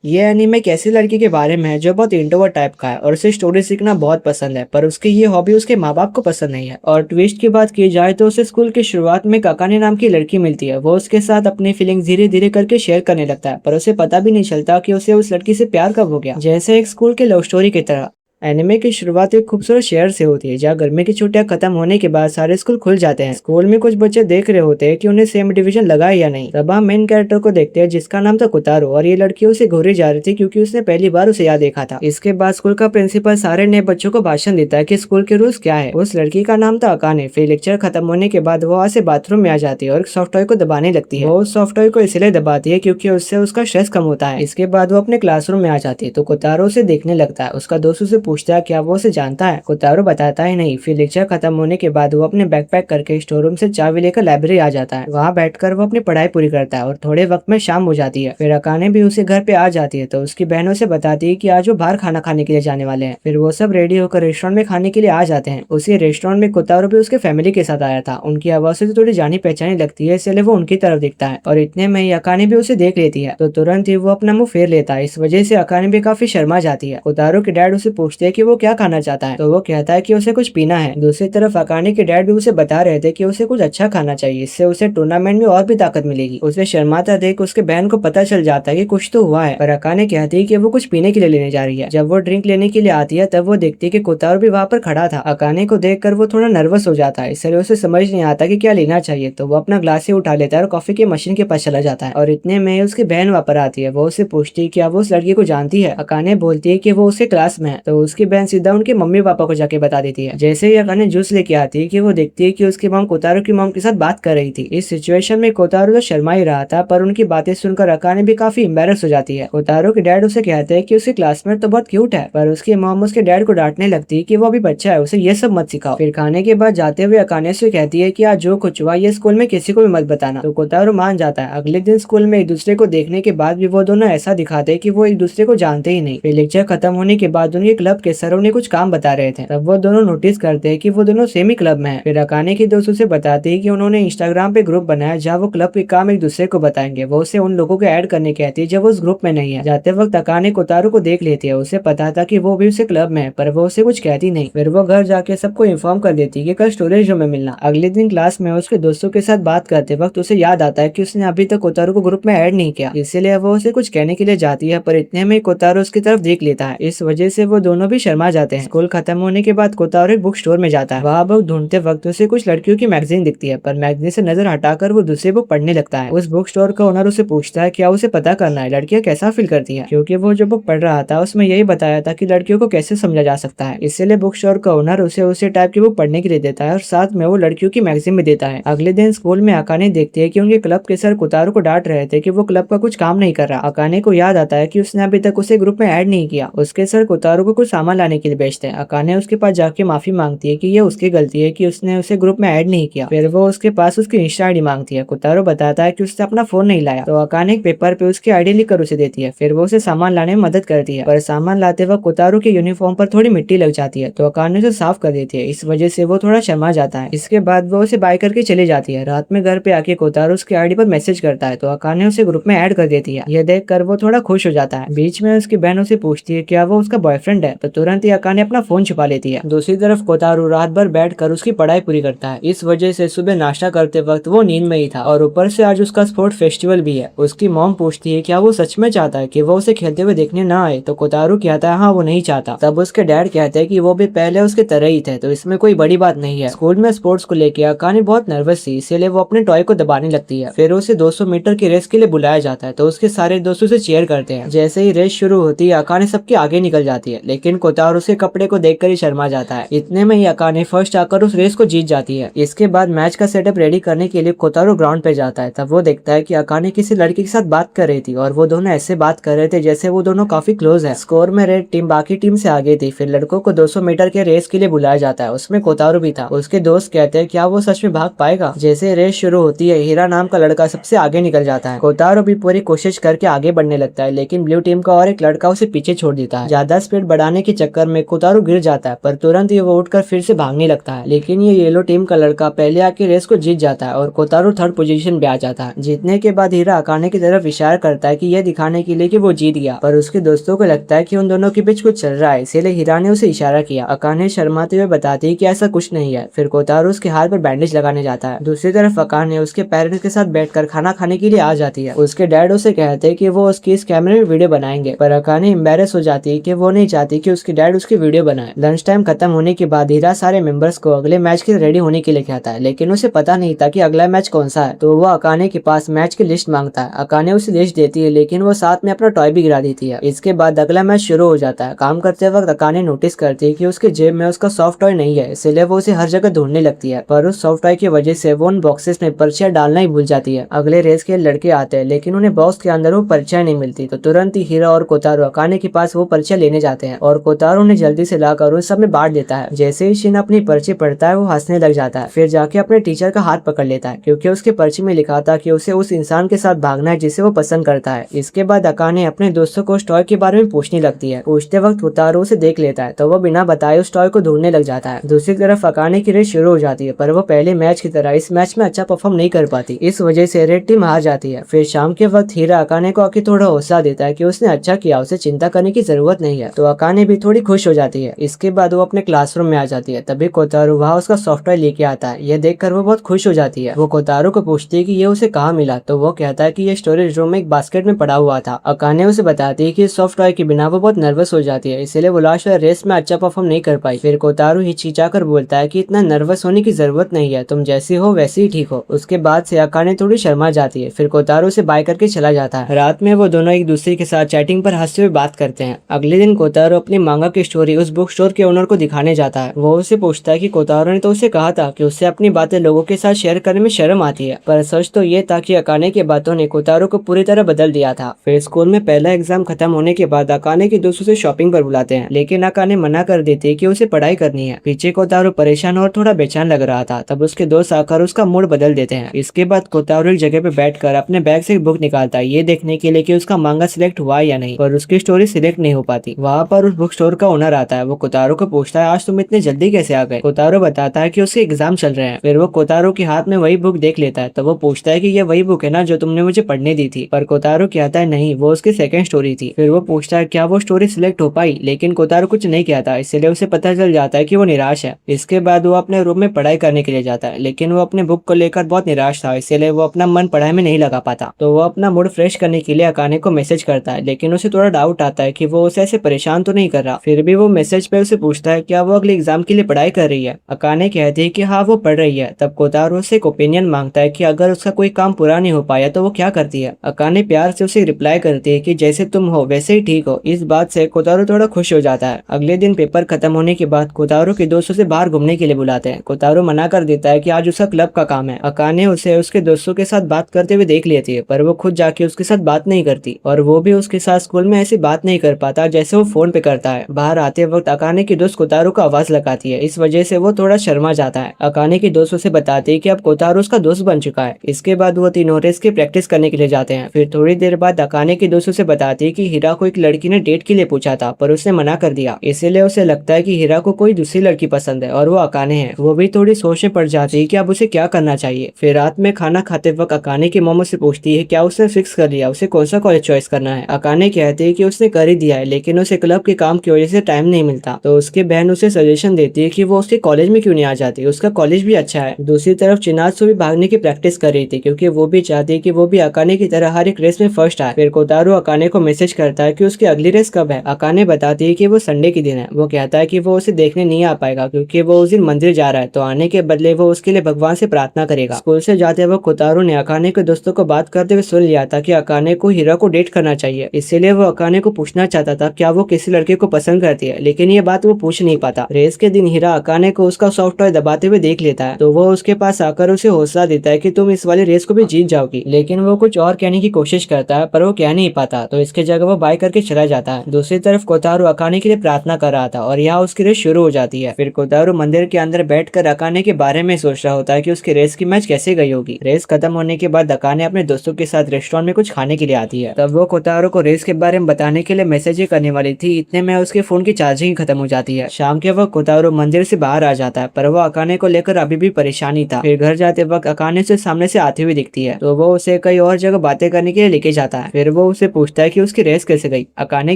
ये एनीमे एक ऐसी लड़की के बारे में है जो बहुत इंट्रोवर्ट टाइप का है और उसे स्टोरी सीखना बहुत पसंद है, पर उसकी ये हॉबी उसके माँ बाप को पसंद नहीं है। और ट्विस्ट की बात की जाए तो उसे स्कूल की शुरुआत में काकाने नाम की लड़की मिलती है। वो उसके साथ अपनी फीलिंग्स धीरे धीरे करके शेयर करने लगता है, पर उसे पता भी नहीं चलता कि उसे उस लड़की से प्यार कब हो गया, जैसे एक स्कूल के लव स्टोरी की तरह। एनिमे की शुरुआत एक खूबसूरत शहर से होती है जहाँ गर्मी की छुट्टियां खत्म होने के बाद सारे स्कूल खुल जाते हैं। स्कूल में कुछ बच्चे देख रहे होते हैं कि उन्हें सेम डिवीजन लगा है या नहीं। तब हम मेन कैरेक्टर को देखते हैं जिसका नाम था कुतारो, और ये लड़की उसे घूरी जा रही थी क्योंकि उसने पहली बार उसे यहाँ देखा था। इसके बाद स्कूल का प्रिंसिपल सारे नए बच्चों को भाषण देता है कि स्कूल के रूल्स क्या है। उस लड़की का नाम था अकाने। फिर लेक्चर खत्म होने के बाद वो वहाँ से बाथरूम में आ जाती है और एक सॉफ्ट टॉय को दबाने लगती है। वो उस सॉफ्ट टॉय को इसलिए दबाती है क्योंकि उससे उसका स्ट्रेस कम होता है। इसके बाद वो अपने क्लासरूम में आ जाती है तो कुतारो उसे देखने लगता है। उसका दोस्त उसे पूछता है क्या वो उसे जानता है। कुतारो बताता ही नहीं। फिर लेक्चर खत्म होने के बाद वो अपने बैकपैक करके स्टोर रूम से चाबी लेकर लाइब्रेरी आ जाता है। वहाँ बैठकर वो अपनी पढ़ाई पूरी करता है और थोड़े वक्त में शाम हो जाती है। फिर अकाने भी उसे घर पे आ जाती है तो उसकी बहनों से बताती है कि आज वो बाहर खाना खाने के लिए जाने वाले हैं। फिर वो सब रेडी होकर रेस्टोरेंट में खाने के लिए आ जाते हैं। उसी रेस्टोरेंट में कुतारो भी उसके फैमिली के साथ आया था। उनकी आवाज से थोड़ी जानी पहचानी लगती है, इसलिए वो उनकी तरफ दिखता है और इतने में ही अकाने भी उसे देख लेती है तो तुरंत ही वो अपना मुंह फेर लेता है। इस वजह से अकाने भी काफी शर्मा जाती है। कुतारो के डैड उसे पूछते हैं कि वो क्या खाना चाहता है तो वो कहता है कि उसे कुछ पीना है। दूसरी तरफ अकाने के डैड भी उसे बता रहे थे कि उसे कुछ अच्छा खाना चाहिए, इससे उसे टूर्नामेंट में और भी ताकत मिलेगी। उसे शर्माता देख उसके बहन को पता चल जाता है कि कुछ तो हुआ है, पर अकाने कहती है कि वो कुछ पीने के लिए लेने जा रही है। जब वो ड्रिंक लेने के लिए आती है तब वो देखती है कि कुतारो भी वहाँ पर खड़ा था। अकाने को देखकर वो थोड़ा नर्वस हो जाता है, इसलिए उसे समझ नहीं आता कि क्या लेना चाहिए, तो वो अपना ग्लास ही उठा लेता है और कॉफी की मशीन के पास चला जाता है। और इतने में उसकी बहन वहाँ पर आती है। वो उसे पूछती है कि वो उस लड़की को जानती है। अकाने बोलती है कि वो उसके क्लास में है, तो उसकी बहन सीधा उनके मम्मी पापा को जाके बता देती है। जैसे ही अकाने जूस लेके आती है कि वो देखती है कि उसकी मॉम कोतारो की मॉम के साथ बात कर रही थी। इस सिचुएशन में कोतारो तो शर्मा ही रहा था, पर उनकी बातें सुनकर अकाने भी काफी एम्बेरस हो जाती है। कोतारो के डैड उसे कहते हैं कि उसके क्लासमेट तो बहुत क्यूट है, पर उसकी मॉम उसके डैड को डांटने लगती है कि वो अभी बच्चा है, उसे ये सब मत सिखाओ। फिर खाने के बाद जाते हुए अकाने से कहती है कि आज जो कुछ हुआ ये स्कूल में किसी को भी मत बताना, तो कोतारो मान जाता है। अगले दिन स्कूल में एक दूसरे को देखने के बाद भी वो दोनों ऐसा दिखाते हैं कि वो एक दूसरे को जानते ही नहीं। फिर लेक्चर खत्म होने के बाद उनके क्लब के सर उन्हें कुछ काम बता रहे थे, तब वो दोनों नोटिस करते हैं कि वो दोनों सेम ही क्लब में हैं। फिर अकाने के दोस्त उसे बताते हैं कि उन्होंने इंस्टाग्राम पे ग्रुप बनाया जहाँ वो क्लब के काम एक दूसरे को बताएंगे। वो उसे उन लोगों को ऐड करने कहती है जब वो उस ग्रुप में नहीं है। जाते वक्त अकाने कोतारो को देख लेती है। उसे पता था कि वो भी उसे क्लब में है, पर वो उसे कुछ कहती नहीं। फिर वो घर जाके सबको इन्फॉर्म कर देती है कि कल स्टोरेज रूम में मिलना। अगले दिन क्लास में उसके दोस्तों के साथ बात करते वक्त उसे याद आता है कि उसने अभी तक कोतारो को ग्रुप में ऐड नहीं किया, इसीलिए वो उसे कुछ कहने के लिए जाती है, पर इतने में कोतारो उसकी तरफ देख लेता है। इस वजह से वो दोनों भी शर्मा जाते हैं। स्कूल खत्म होने के बाद कोतारो एक बुक स्टोर में जाता है। वहाँ बुक ढूंढते वक्त उसे कुछ लड़कियों की मैगजीन दिखती है, पर मैगजीन से नजर हटाकर वो दूसरी बुक पढ़ने लगता है। उस बुक स्टोर का ओनर उसे पूछता है क्या उसे पता करना है लड़कियां कैसा फील करती है, क्योंकि वो जो बुक पढ़ रहा था उसमें यही बताया था कि लड़कियों को कैसे समझा जा सकता है। इसलिए बुक स्टोर का ओनर उसे उसी टाइप की बुक पढ़ने के लिए देता है और साथ में वो लड़कियों की मैगजीन भी देता है। अगले दिन स्कूल में अकाने देखती है कि उनके क्लब के सर कोतारो को डांट रहे थे कि वो क्लब का कुछ काम नहीं कर रहा। अकाने को याद आता है कि उसने अभी तक उसे ग्रुप में ऐड नहीं किया। उसके सर कोतारो को कुछ सामान लाने के लिए भेजते हैं। अकाने उसके पास जाके माफी मांगती है कि ये उसकी गलती है कि उसने उसे ग्रुप में ऐड नहीं किया। फिर वो उसके पास उसकी इंस्टा आईडी मांगती है। कोतारो बताता है कि उसने अपना फोन नहीं लाया, तो अकाने एक पेपर पे उसकी आईडी लिख कर उसे देती है। फिर वो उसे सामान लाने में मदद करती है, पर सामान लाते वक्त कोतारो के यूनिफॉर्म पर थोड़ी मिट्टी लग जाती है, तो अकाने उसे साफ कर देती है। इस वजह से वो थोड़ा शर्मा जाता है। इसके बाद वो उसे बाय करके चली जाती है। रात में घर पे आके कोतारो उसकी आईडी पर मैसेज करता है, तो अकाने उसे ग्रुप में ऐड कर देती है। ये देख कर वो थोड़ा खुश हो जाता है। बीच में उसकी बहन उसे पूछती है क्या वो उसका बॉयफ्रेंड है, तो तुरंत ही अकाने अपना फोन छुपा लेती है। दूसरी तरफ कोतारो रात भर बैठ कर उसकी पढ़ाई पूरी करता है। इस वजह से सुबह नाश्ता करते वक्त वो नींद में ही था और ऊपर से आज उसका स्पोर्ट फेस्टिवल भी है। उसकी मॉम पूछती है क्या वो सच में चाहता है कि वो उसे खेलते हुए देखने ना आए, तो कोतारो कहता है हाँ वो नहीं चाहता। तब उसके डैड कहते हैं कि वो भी पहले उसके तरह ही थे, तो इसमें कोई बड़ी बात नहीं है। स्कूल में स्पोर्ट्स को लेकर अकाने बहुत नर्वस थी, इसीलिए वो अपने टॉय को दबाने लगती है। फिर उसे 200 मीटर की रेस के लिए बुलाया जाता है, तो उसके सारे दोस्त उसे चीयर करते हैं। जैसे ही रेस शुरू होती है अकाने सबके आगे निकल जाती है, लेकिन कोतारो उसके कपड़े को देखकर ही शर्मा जाता है। इतने में ही अकाने फर्स्ट आकर उस रेस को जीत जाती है। इसके बाद मैच का सेटअप रेडी करने के लिए कोतारो ग्राउंड पे जाता है। तब वो देखता है कि अकाने किसी लड़की के साथ बात कर रही थी और वो दोनों ऐसे बात कर रहे थे जैसे वो दोनों काफी क्लोज है। स्कोर में रेड टीम बाकी टीम से आगे थी। फिर लड़कों को 200 मीटर के रेस के लिए बुलाया जाता है, उसमें कोतारो भी था। उसके दोस्त कहते हैं क्या वो सच में भाग पाएगा। जैसे रेस शुरू होती है हीरा नाम का लड़का सबसे आगे निकल जाता है। कोतारो भी पूरी कोशिश करके आगे बढ़ने लगता है, लेकिन ब्लू टीम का और एक लड़का उसे पीछे छोड़ देता है। ज्यादा स्पीड बढ़ाने बचाने के चक्कर में कोतारू गिर जाता है, पर तुरंत ही वो उठकर फिर से भागने लगता है। लेकिन ये येलो टीम का लड़का पहले आके रेस को जीत जाता है और कोतारू थर्ड पोजीशन पे आ जाता है। जीतने के बाद हीरा अकाने की तरफ इशारा करता है कि यह दिखाने के लिए कि वो जीत गया, पर उसके दोस्तों को लगता है कि उन दोनों के बीच कुछ चल रहा है, इसीलिए हीरा ने उसे इशारा किया। अकाने शर्माते हुए बताती है कि ऐसा कुछ नहीं है। फिर कोतारू उसके हाथ पर बैंडेज लगाने जाता है। दूसरी तरफ अकाने उसके पेरेंट्स के साथ बैठकर खाना खाने के लिए आ जाती है। उसके डैड उसे कहते हैं कि वो उसकी इस कैमरे में वीडियो बनाएंगे, पर अकाने एम्बेरस हो जाती है कि वो नहीं चाहती कि उसके डैड उसकी वीडियो बनाए। लंच टाइम खत्म होने के बाद हीरा सारे मेंबर्स को अगले मैच के रेडी होने के लिए कहता है, लेकिन उसे पता नहीं था कि अगला मैच कौन सा है, तो वो अकाने के पास मैच की लिस्ट मांगता है। अकाने उसे लिस्ट देती है, लेकिन वो साथ में अपना टॉय भी गिरा देती है। इसके बाद अगला मैच शुरू हो जाता है। काम करते वक्त अकाने नोटिस करती है कि उसके जेब में उसका सॉफ्ट टॉय नहीं है, इसलिए वो उसे हर जगह ढूंढने लगती है, पर उस सॉफ्ट टॉय की वजह से वो उन बॉक्सेस में पर्चियां डालना ही भूल जाती है। अगले रेस के लड़के आते हैं, लेकिन उन्हें बॉक्स के अंदर वो पर्चियां नहीं मिलती, तो तुरंत ही हीरा और कोतारू अकाने के पास वो पर्चियां लेने जाते हैं और कोतारू उन्हें जल्दी से लाकर उन सब में बांट देता है। जैसे ही शिन अपनी पर्ची पढ़ता है वो हंसने लग जाता है, फिर जाके अपने टीचर का हाथ पकड़ लेता है, क्योंकि उसके पर्ची में लिखा था कि उसे उस इंसान के साथ भागना है जिसे वो पसंद करता है। इसके बाद अकाने अपने दोस्तों को उस टॉय के बारे में पूछने लगती है। पूछते वक्त कोतारू उसे देख लेता है, तो वो बिना बताए उस टॉय को ढूंढने लग जाता है। दूसरी तरफ अकाने की रेस शुरू हो जाती है, पर वो पहले मैच की तरह इस मैच में अच्छा परफॉर्म नहीं कर पाती। इस वजह से रेड टीम हार जाती है। फिर शाम के वक्त हीरा अकाने को आके थोड़ा हौसला देता है कि उसने अच्छा किया, उसे चिंता करने की जरूरत नहीं है, तो अकाने भी थोड़ी खुश हो जाती है। इसके बाद वो अपने क्लासरूम में आ जाती है। तभी कोतारू वहाँ उसका सॉफ्टवेयर लेके आता है। यह देखकर वो बहुत खुश हो जाती है। वो कोतारू को पूछती है कि ये उसे कहाँ मिला, तो वो कहता है कि ये स्टोरेज रूम में एक बास्केट में पड़ा हुआ था। अकाने उसे बताती है कि सॉफ्टवेयर के बिना वो बहुत नर्वस हो जाती है, इसलिए वो लास्ट रेस में अच्छा परफॉर्म नहीं कर पाई। फिर कोतारू हिचकिचाकर बोलता है कि इतना नर्वस होने की जरूरत नहीं है, तुम जैसी हो वैसे ही ठीक हो। उसके बाद से अकाने थोड़ी शर्मा जाती है। फिर कोतारू से बाय करके चला जाता है। रात में वो दोनों एक दूसरे के साथ चैटिंग पर हंसते हुए बात करते हैं। अगले दिन कोतारू अपनी मांगा की स्टोरी उस बुक स्टोर के ओनर को दिखाने जाता है। वो उसे पूछता है कि कोतारू ने तो उसे कहा था कि उससे अपनी बातें लोगों के साथ शेयर करने में शर्म आती है, पर सच तो ये था कि अकाने की बातों ने कोतारू को पूरी तरह बदल दिया था। फिर स्कूल में पहला एग्जाम खत्म होने के बाद अकाने के दोस्त उसे शॉपिंग पर बुलाते हैं, लेकिन अकाने मना कर देती है कि उसे पढ़ाई करनी है। पीछे कोतारू परेशान और थोड़ा बेचैन लग रहा था, तब उसके दोस्त आकर उसका मूड बदल देते हैं। इसके बाद कोतारू एक जगह पे बैठकर अपने बैग से एक बुक निकालता है, ये देखने के लिए कि उसका मांगा सिलेक्ट हुआ या नहीं, पर उसकी स्टोरी सिलेक्ट नहीं हो पाती। वहाँ पर उस बुक स्टोर का ओनर आता है। वो कोतारू को पूछता है, आज तुम इतने जल्दी कैसे आ गए? कोतारू बताता है कि उसके एग्जाम चल रहे हैं। फिर वो कोतारू के हाथ में वही बुक देख लेता है, तो वो पूछता है कि ये वही बुक है ना जो तुमने मुझे पढ़ने दी थी? पर कोतारू कहता है नहीं, वो उसकी सेकंड स्टोरी थी। फिर वो पूछता है क्या वो स्टोरी सिलेक्ट हो पाई, लेकिन कोतारू कुछ नहीं कहता, इसलिए उसे पता चल जाता है कि वो निराश है। इसके बाद वो अपने रूम में पढ़ाई करने के लिए जाता है, लेकिन वो अपने बुक को लेकर बहुत निराश था, इसलिए वो अपना मन पढ़ाई में नहीं लगा पाता। तो वो अपना मूड फ्रेश करने के लिए अकाने को मैसेज करता है, लेकिन उसे थोड़ा डाउट आता है कि वो उसे ऐसे परेशान तो नहीं कर रहा। फिर भी वो मैसेज पे उसे पूछता है क्या वो अगले एग्जाम के लिए पढ़ाई कर रही है। अकाने कहती है कि हाँ वो पढ़ रही है। तब कोतारू से एक ओपिनियन मांगता है कि अगर उसका कोई काम पूरा नहीं हो पाया तो वो क्या करती है। अकाने प्यार से उसे रिप्लाई करती है कि जैसे तुम हो वैसे ही ठीक हो। इस बात से कोतारू थोड़ा खुश हो जाता है। अगले दिन पेपर खत्म होने के बाद कोतारू के दोस्तों से बाहर घूमने के लिए बुलाते हैं। कोतारू मना कर देता है कि आज उसका क्लब का काम है। अकाने उसे उसके दोस्तों के साथ बात करते हुए देख लेती है, पर वो खुद जाके उसके साथ बात नहीं करती, और वो भी उसके साथ स्कूल में ऐसी बात नहीं कर पाता जैसे वो फोन पे करता है। बाहर आते वक्त अकाने की दोस्त कोतारू को आवाज लगाती है, इस वजह से वो थोड़ा शर्मा जाता है। अकाने की दोस्त उसे बताती है कि अब कोतारू उसका दोस्त बन चुका है। इसके बाद वो तीनों रेस की प्रैक्टिस करने के लिए जाते हैं। फिर थोड़ी देर बाद अकाने की दोस्त उसे बताती है कि हीरा को एक लड़की ने डेट के लिए पूछा था, पर उसने मना कर दिया, इसीलिए उसे लगता है कि हीरा को कोई दूसरी लड़की पसंद है और वो अकाने है। वो भी थोड़ी सोच में पड़ जाती है कि अब उसे क्या करना चाहिए। फिर रात में खाना खाते वक्त अकाने की मम्मी से पूछती है क्या उसने फिक्स कर लिया उसे कौन सा कॉलेज चॉइस करना है। अकाने कहती है कि उसने कर ही दिया है, लेकिन उसे क्लब के काम की वजह से टाइम नहीं मिलता। तो उसकी बहन उसे सजेशन देती है कि वो उसके कॉलेज में क्यों नहीं आ जाती, उसका कॉलेज भी अच्छा है। दूसरी तरफ चिनात्सु भी भागने की प्रैक्टिस कर रही थी, क्योंकि वो भी चाहती है कि वो भी अकाने की तरह हर एक रेस में फर्स्ट आए। फिर कोतारू अकाने को मैसेज करता है कि उसकी अगली रेस कब है। अकाने बताती है कि वो संडे के दिन है। वो कहता है कि वो उसे देखने नहीं आ पाएगा क्योंकि वो उस दिन मंदिर जा रहा है, तो आने के बदले वो उसके लिए भगवान से प्रार्थना करेगा। स्कूल से जाते वक्त कोतारू ने अकाने के दोस्तों को बात करते हुए सुन लिया था कि अकाने को हीरा को डेट करना चाहिए, इसीलिए वो अकाने को पूछना चाहता था क्या वो किसी लड़के को पसंद करती है, लेकिन ये बात वो पूछ नहीं पाता। रेस के दिन हीरा अकाने को उसका सॉफ्ट टॉय दबाते हुए देख लेता है, तो वो उसके पास आकर उसे हौसला देता है कि तुम इस वाली रेस को भी जीत जाओगी। लेकिन वो कुछ और कहने की कोशिश करता है, पर वो कह नहीं पाता, तो इसके जगह वो बाय करके चला जाता है। दूसरी तरफ कोतारू अकाने के लिए प्रार्थना कर रहा था और यहाँ उसकी रेस शुरू हो जाती है। फिर कोतारू मंदिर के अंदर बैठकर अकाने के बारे में सोच रहा होता है कि उसकी रेस की मैच कैसे गई होगी। रेस खत्म होने के बाद अकाने अपने दोस्तों के साथ रेस्टोरेंट में कुछ खाने के लिए आती है। तब वो कोतारू को रेस के बारे में बताने के लिए मैसेज ही करने वाली थी, इतने में में उसके फोन की चार्जिंग खत्म हो जाती है। शाम के वक्त कोतारो मंदिर से बाहर आ जाता है, पर वो अकाने को लेकर अभी भी परेशानी था। फिर घर जाते वक्त अकाने से सामने से आती हुई दिखती है, तो वो उसे कई और जगह बातें करने के लिए लेके जाता है। फिर वो उसे पूछता है कि उसकी रेस कैसे गई। अकाने